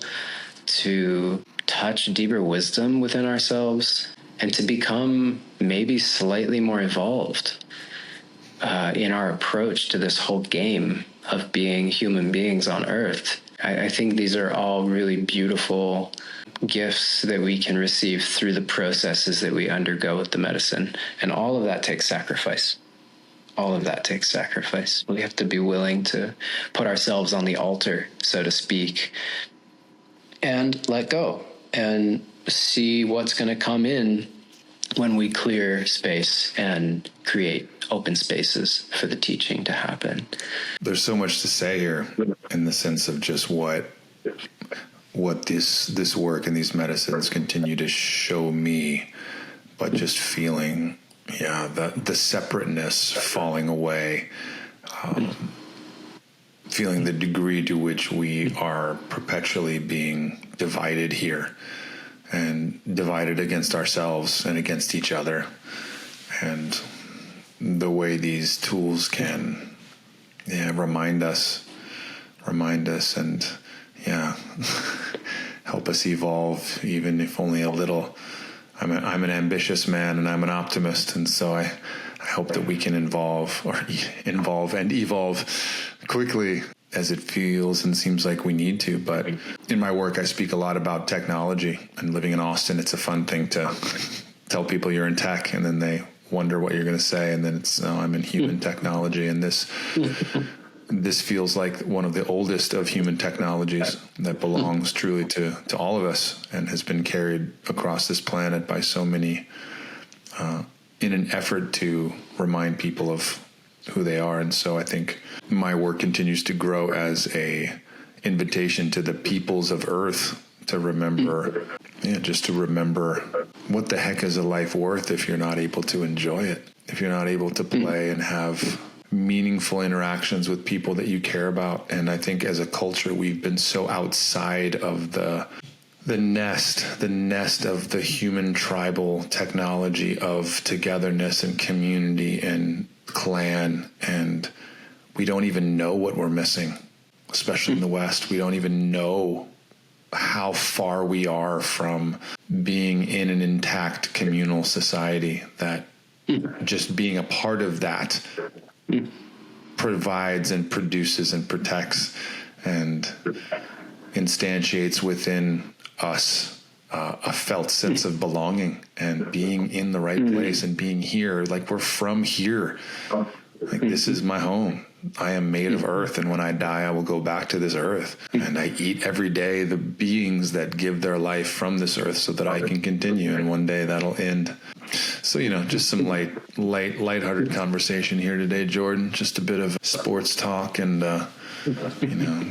to touch deeper wisdom within ourselves, and to become maybe slightly more evolved in our approach to this whole game of being human beings on Earth. I think these are all really beautiful gifts that we can receive through the processes that we undergo with the medicine. And all of that takes sacrifice. All of that takes sacrifice. We have to be willing to put ourselves on the altar, so to speak, and let go and see what's going to come in when we clear space and create open spaces for the teaching to happen. There's so much to say here in the sense of just what this work and these medicines continue to show me, but just feeling the separateness falling away, feeling the degree to which we are perpetually being divided here, and divided against ourselves and against each other. And the way these tools can remind us and help us evolve, even if only a little. I'm an ambitious man, and I'm an optimist, and so I hope that we can evolve and evolve quickly as it feels and seems like we need to. But in my work, I speak a lot about technology, and living in Austin, it's a fun thing to tell people you're in tech, and then they wonder what you're going to say, and then it's, I'm in human technology, and this feels like one of the oldest of human technologies that belongs truly to all of us, and has been carried across this planet by so many in an effort to remind people of who they are. And so I think my work continues to grow as a invitation to the peoples of Earth to remember, just to remember, what the heck is a life worth if you're not able to enjoy it, if you're not able to play and have meaningful interactions with people that you care about. And I think as a culture, we've been so outside of the nest of the human tribal technology of togetherness and community and clan, and we don't even know what we're missing, especially in the West. We don't even know how far we are from being in an intact communal society, that just being a part of that provides and produces and protects and instantiates within us a felt sense of belonging and being in the right place and being here. Like, we're from here. Like, this is my home. I am made of earth, and when I die, I will go back to this earth. And I eat every day the beings that give their life from this earth so that I can continue, and one day that'll end. So, just some lighthearted conversation here today, Jordan. Just a bit of sports talk and,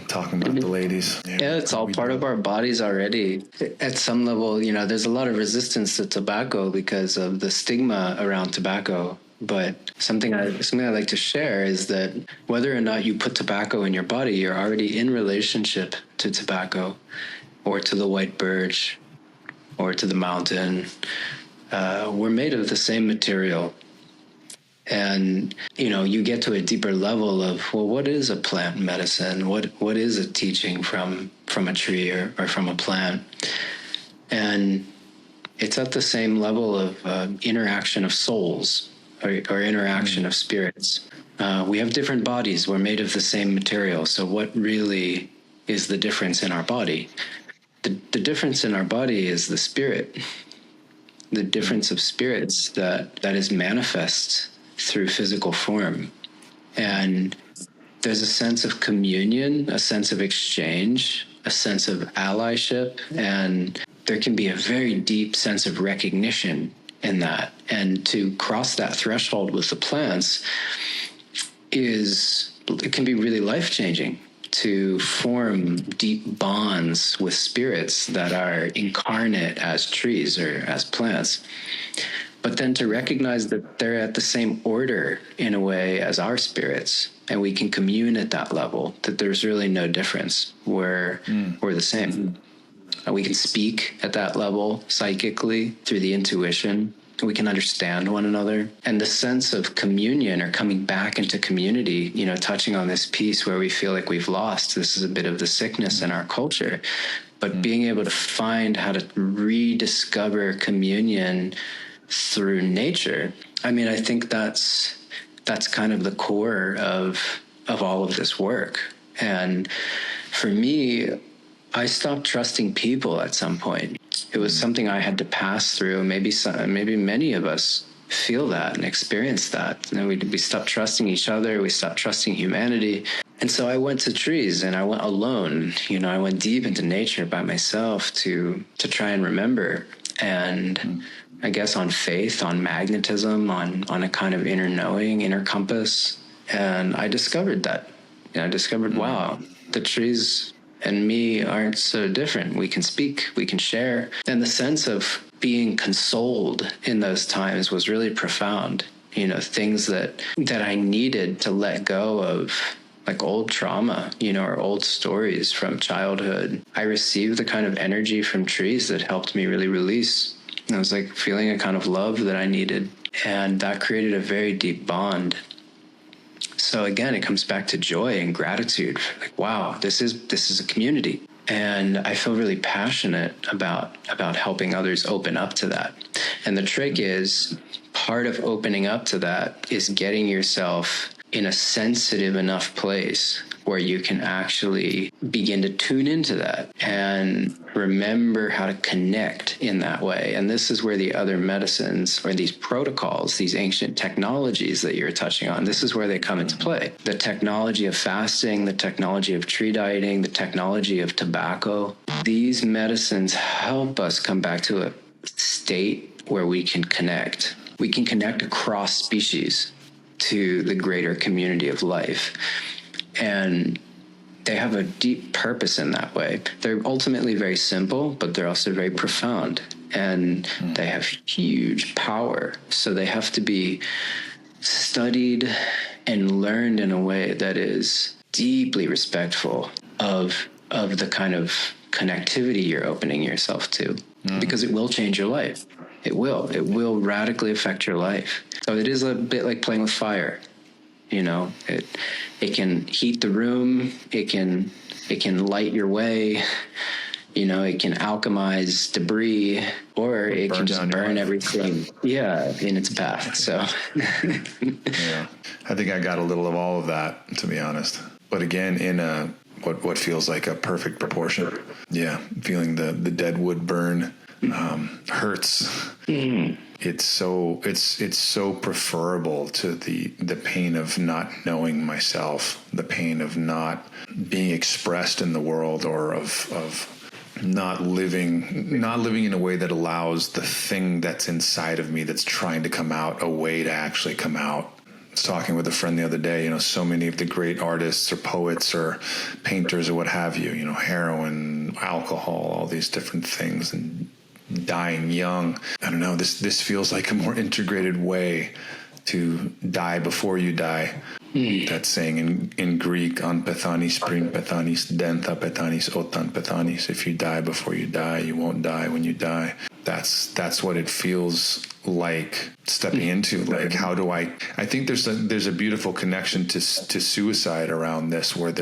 talking about the ladies. Yeah, it's all part of our bodies already. At some level, there's a lot of resistance to tobacco because of the stigma around tobacco. But something I like to share is that whether or not you put tobacco in your body, you're already in relationship to tobacco, or to the white birch, or to the mountain. We're made of the same material. And, you get to a deeper level of, well, what is a plant medicine? What is a teaching from a tree or from a plant? And it's at the same level of interaction of souls or interaction of spirits. We have different bodies. We're made of the same material. So what really is the difference in our body? The difference in our body is the spirit, the difference of spirits that is manifest through physical form. And there's a sense of communion, a sense of exchange, a sense of allyship, and there can be a very deep sense of recognition in that. And to cross that threshold with the plants it can be really life-changing, to form deep bonds with spirits that are incarnate as trees or as plants. But then to recognize that they're at the same order in a way as our spirits, and we can commune at that level, that there's really no difference. We're the same. We can speak at that level psychically through the intuition. We can understand one another. And the sense of communion, or coming back into community, touching on this piece where we feel like we've lost. This is a bit of the sickness in our culture. But being able to find how to rediscover communion through nature, I think that's kind of the core of all of this work. And for me, I stopped trusting people at some point. It was something I had to pass through. Maybe many of us feel that and experience that. And we stopped trusting each other. We stopped trusting humanity. And so I went to trees, and I went alone. I went deep into nature by myself to try and remember. And I guess on faith, on magnetism, on a kind of inner knowing, inner compass. And I discovered that. Wow, the trees and me aren't so different. We can speak, we can share. And the sense of being consoled in those times was really profound. Things that I needed to let go of, like old trauma, or old stories from childhood. I received the kind of energy from trees that helped me really release. I was like feeling a kind of love that I needed, and that created a very deep bond. So again, it comes back to joy and gratitude. Like, wow, this is a community. And I feel really passionate about helping others open up to that. And the trick is, part of opening up to that is getting yourself in a sensitive enough place where you can actually begin to tune into that and remember how to connect in that way. And this is where the other medicines, or these protocols, these ancient technologies that you're touching on, this is where they come into play. The technology of fasting, the technology of tree dieting, the technology of tobacco. These medicines help us come back to a state where we can connect. We can connect across species to the greater community of life. And they have a deep purpose in that way. They're ultimately very simple, but they're also very profound, and they have huge power. So they have to be studied and learned in a way that is deeply respectful of the kind of connectivity you're opening yourself to, because it will change your life. It will radically affect your life. So it is a bit like playing with fire. It can heat the room. It can light your way. It can alchemize debris, or it can just burn everything. Yeah, in its path. So, yeah, I think I got a little of all of that, to be honest. But again, in what feels like a perfect proportion. Yeah, feeling the dead wood burn hurts. It's so preferable to the pain of not knowing myself, the pain of not being expressed in the world, or of not living in a way that allows the thing that's inside of me that's trying to come out a way to actually come out. I was talking with a friend the other day, so many of the great artists or poets or painters or what have you, heroin, alcohol, all these different things, and dying young. I don't know, this feels like a more integrated way to die before you die. That saying in Greek, an pethanis prin pethanis, dentha pethanis otan pethanis. If you die before you die, you won't die when you die. That's what it feels like stepping into. Like, how do I think there's a beautiful connection to suicide around this, where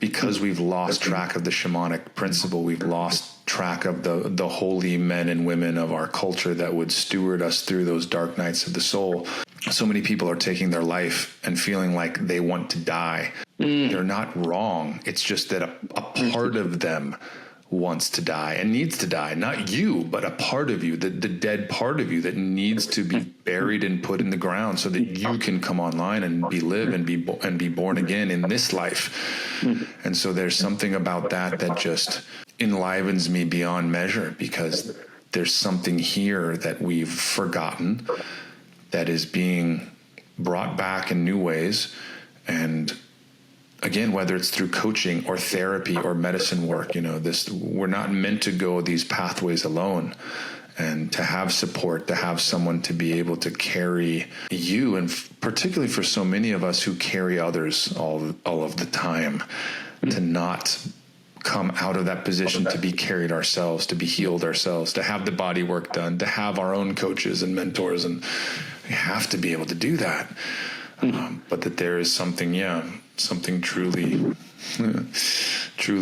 because we've lost track of the shamanic principle, we've lost track of the holy men and women of our culture that would steward us through those dark nights of the soul. So many people are taking their life and feeling like they want to die. They're not wrong. It's just that a part of them wants to die and needs to die. Not you, but a part of you, the dead part of you that needs to be buried and put in the ground so that you can come online and live and be born again in this life. And so there's something about that just enlivens me beyond measure, because there's something here that we've forgotten that is being brought back in new ways. And again, whether it's through coaching or therapy or medicine work, we're not meant to go these pathways alone. And to have support, to have someone to be able to carry you, and particularly for so many of us who carry others all of the time, to not come out of that position to be carried ourselves, to be healed ourselves, to have the body work done, to have our own coaches and mentors, and we have to be able to do that. But that there is something truly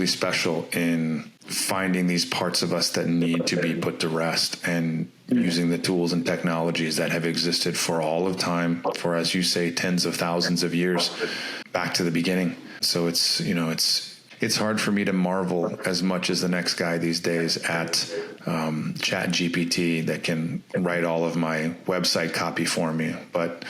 special in finding these parts of us that need to be put to rest, and using the tools and technologies that have existed for all of time, for, as you say, tens of thousands of years, back to the beginning. So it's hard for me to marvel as much as the next guy these days at Chat GPT that can write all of my website copy for me. But,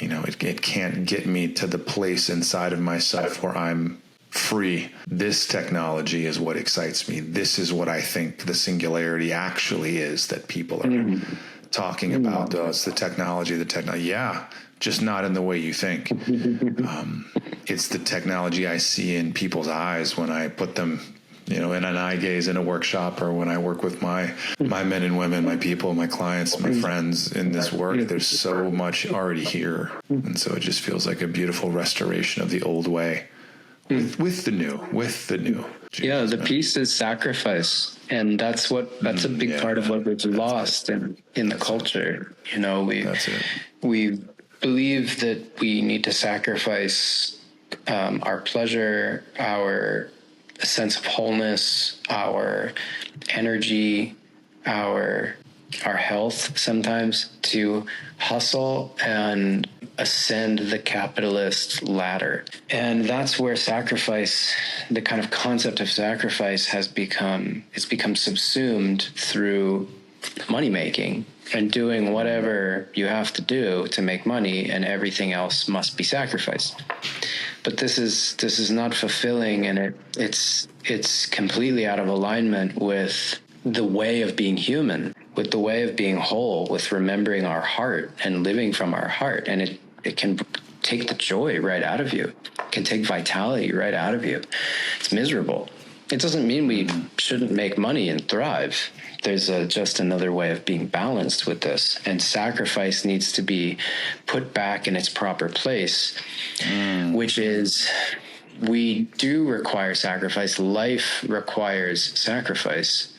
it can't get me to the place inside of myself where I'm free. This technology is what excites me. This is what I think the singularity actually is that people are talking about. It's the technology. Yeah, just not in the way you think. It's the technology I see in people's eyes when I put them in an eye gaze in a workshop, or when I work with my men and women, my people, my clients, my friends in this work, there's so much already here. And so it just feels like a beautiful restoration of the old way with the new. Yeah, the piece is sacrifice. And that's a big part of what we've lost in the culture. We believe that we need to sacrifice our pleasure, our sense of wholeness, our energy, our health sometimes, to hustle and ascend the capitalist ladder. And that's where sacrifice, the kind of concept of sacrifice, has become subsumed through money making and doing whatever you have to do to make money, and everything else must be sacrificed. But this is not fulfilling, and it's completely out of alignment with the way of being human, with the way of being whole, with remembering our heart and living from our heart. And it can take the joy right out of you. It can take vitality right out of you. It's miserable. It doesn't mean we shouldn't make money and thrive. There's just another way of being balanced with this. And sacrifice needs to be put back in its proper place, which is, we do require sacrifice. Life requires sacrifice,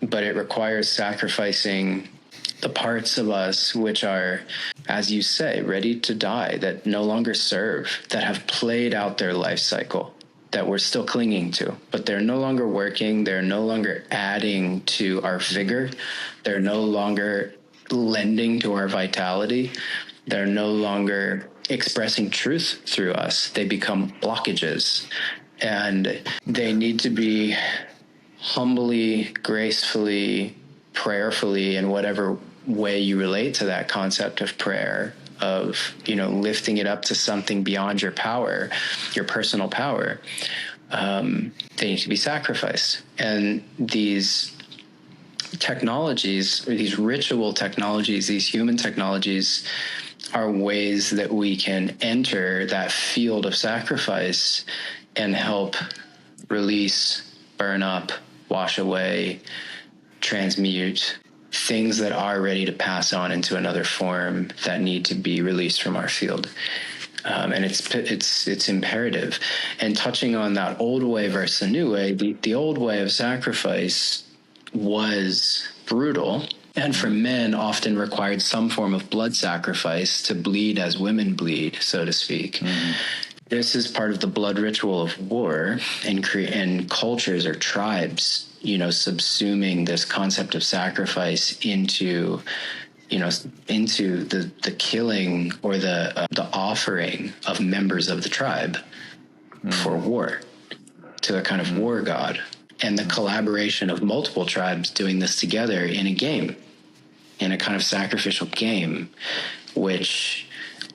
but it requires sacrificing the parts of us which are, as you say, ready to die, that no longer serve, that have played out their life cycle, that we're still clinging to, but they're no longer working. They're no longer adding to our vigor. They're no longer lending to our vitality. They're no longer expressing truth through us. They become blockages, and they need to be humbly, gracefully, prayerfully, in whatever way you relate to that concept of prayer, of, lifting it up to something beyond your power, your personal power. They need to be sacrificed. And these technologies, or these ritual technologies, these human technologies, are ways that we can enter that field of sacrifice and help release, burn up, wash away, transmute things that are ready to pass on into another form that need to be released from our field. And it's imperative. And touching on that old way versus the new way, the old way of sacrifice was brutal, and for men often required some form of blood sacrifice, to bleed as women bleed, so to speak. Mm-hmm. This is part of the blood ritual of war, and cultures or tribes, subsuming this concept of sacrifice into the killing or the offering of members of the tribe for war, to a kind of war god, and the collaboration of multiple tribes doing this together in a game, in a kind of sacrificial game, which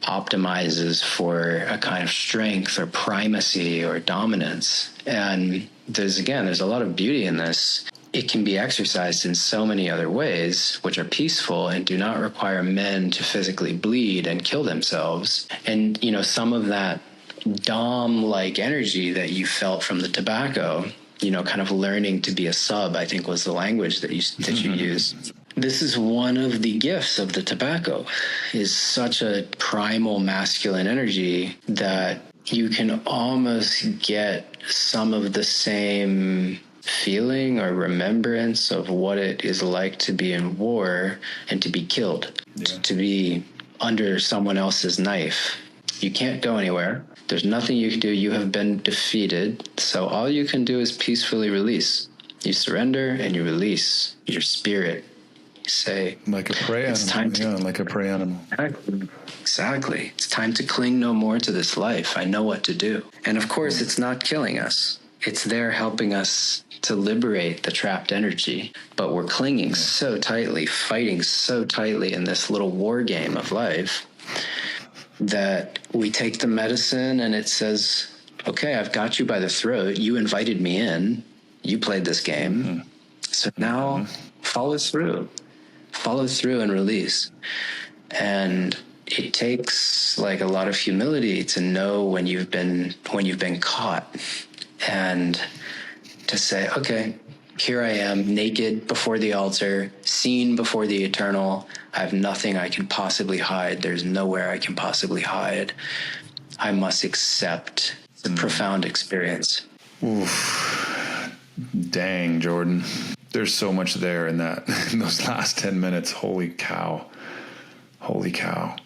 optimizes for a kind of strength or primacy or dominance. And there's a lot of beauty in this. It can be exercised in so many other ways, which are peaceful and do not require men to physically bleed and kill themselves. And, some of that Dom-like energy that you felt from the tobacco, kind of learning to be a sub, I think was the language that you used. This is one of the gifts of the tobacco, is such a primal masculine energy that you can almost get some of the same feeling or remembrance of what it is like to be in war and to be killed, to be under someone else's knife. You can't go anywhere. There's nothing you can do. You have been defeated. So all you can do is peacefully release. You surrender and you release your spirit. Say, like a prey animal. Like a prey animal. Exactly. It's time to cling no more to this life. I know what to do. And of course, it's not killing us. It's there helping us to liberate the trapped energy. But we're clinging so tightly, fighting so tightly in this little war game of life, that we take the medicine and it says, okay, I've got you by the throat. You invited me in. You played this game. Mm-hmm. So now follow through and release. And it takes like a lot of humility to know when you've been caught, and to say, okay, here I am, naked before the altar, seen before the eternal. I have nothing I can possibly hide. There's nowhere I can possibly hide. I must accept. It's a profound experience. Oof. Dang, Jordan. There's so much there in those last 10 minutes. Holy cow. Holy cow.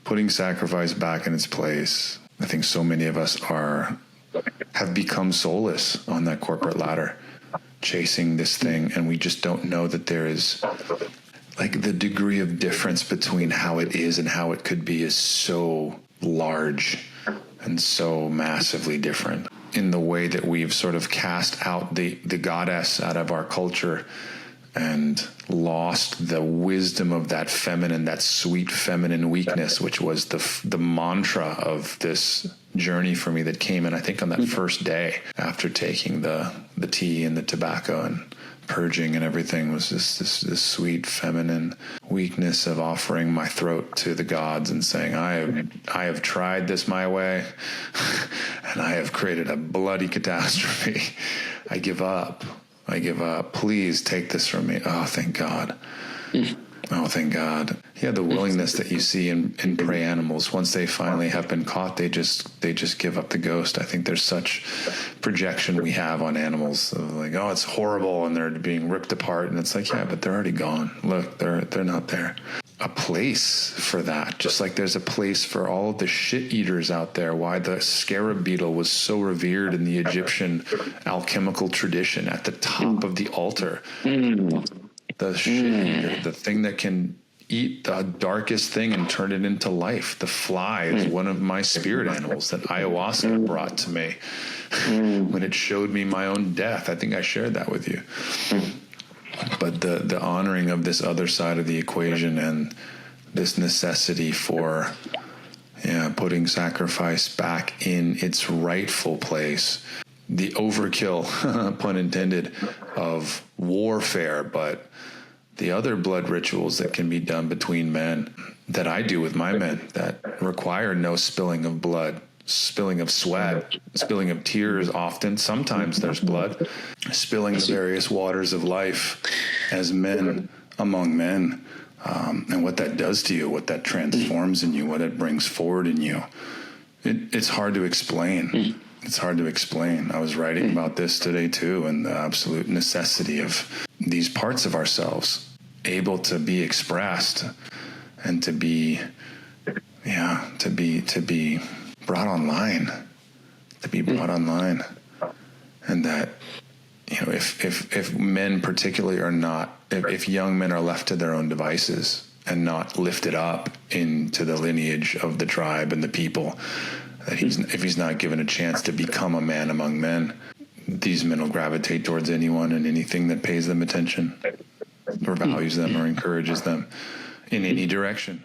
Putting sacrifice back in its place. I think so many of us have become soulless on that corporate ladder, chasing this thing, and we just don't know that there is, like, the degree of difference between how it is and how it could be is so large and so massively different. In the way that we've sort of cast out the goddess out of our culture and lost the wisdom of that feminine, that sweet feminine weakness, which was the mantra of this journey for me that came in, I think, on that first day after taking the tea and the tobacco and purging and everything, was this sweet feminine weakness of offering my throat to the gods and saying, I have tried this my way and I have created a bloody catastrophe. I give up. Please take this from me. Oh, thank God. Oh, thank God. Yeah, the willingness that you see in prey animals, once they finally have been caught, they just give up the ghost. I think there's such projection we have on animals of like, oh, it's horrible, and they're being ripped apart, and it's like, yeah, but they're already gone. Look, they're not there. A place for that, just like there's a place for all of the shit eaters out there. Why the scarab beetle was so revered in the Egyptian alchemical tradition at the top of the altar. The shit eater, the thing that can eat the darkest thing and turn it into life. The fly is one of my spirit animals that ayahuasca brought to me when it showed me my own death. I think I shared that with you. But the honoring of this other side of the equation and this necessity for putting sacrifice back in its rightful place. The overkill, pun intended, of warfare, but the other blood rituals that can be done between men, that I do with my men, that require no spilling of blood, spilling of sweat, spilling of tears often. Sometimes there's blood, spilling the various waters of life as men among men, and what that does to you, what that transforms in you, what it brings forward in you. It's hard to explain. It's hard to explain. I was writing about this today too, and the absolute necessity of these parts of ourselves able to be expressed and to be brought online, and that, if men particularly are not, if young men are left to their own devices and not lifted up into the lineage of the tribe and the people, that if he's not given a chance to become a man among men, these men will gravitate towards anyone and anything that pays them attention or values them or encourages them in any direction.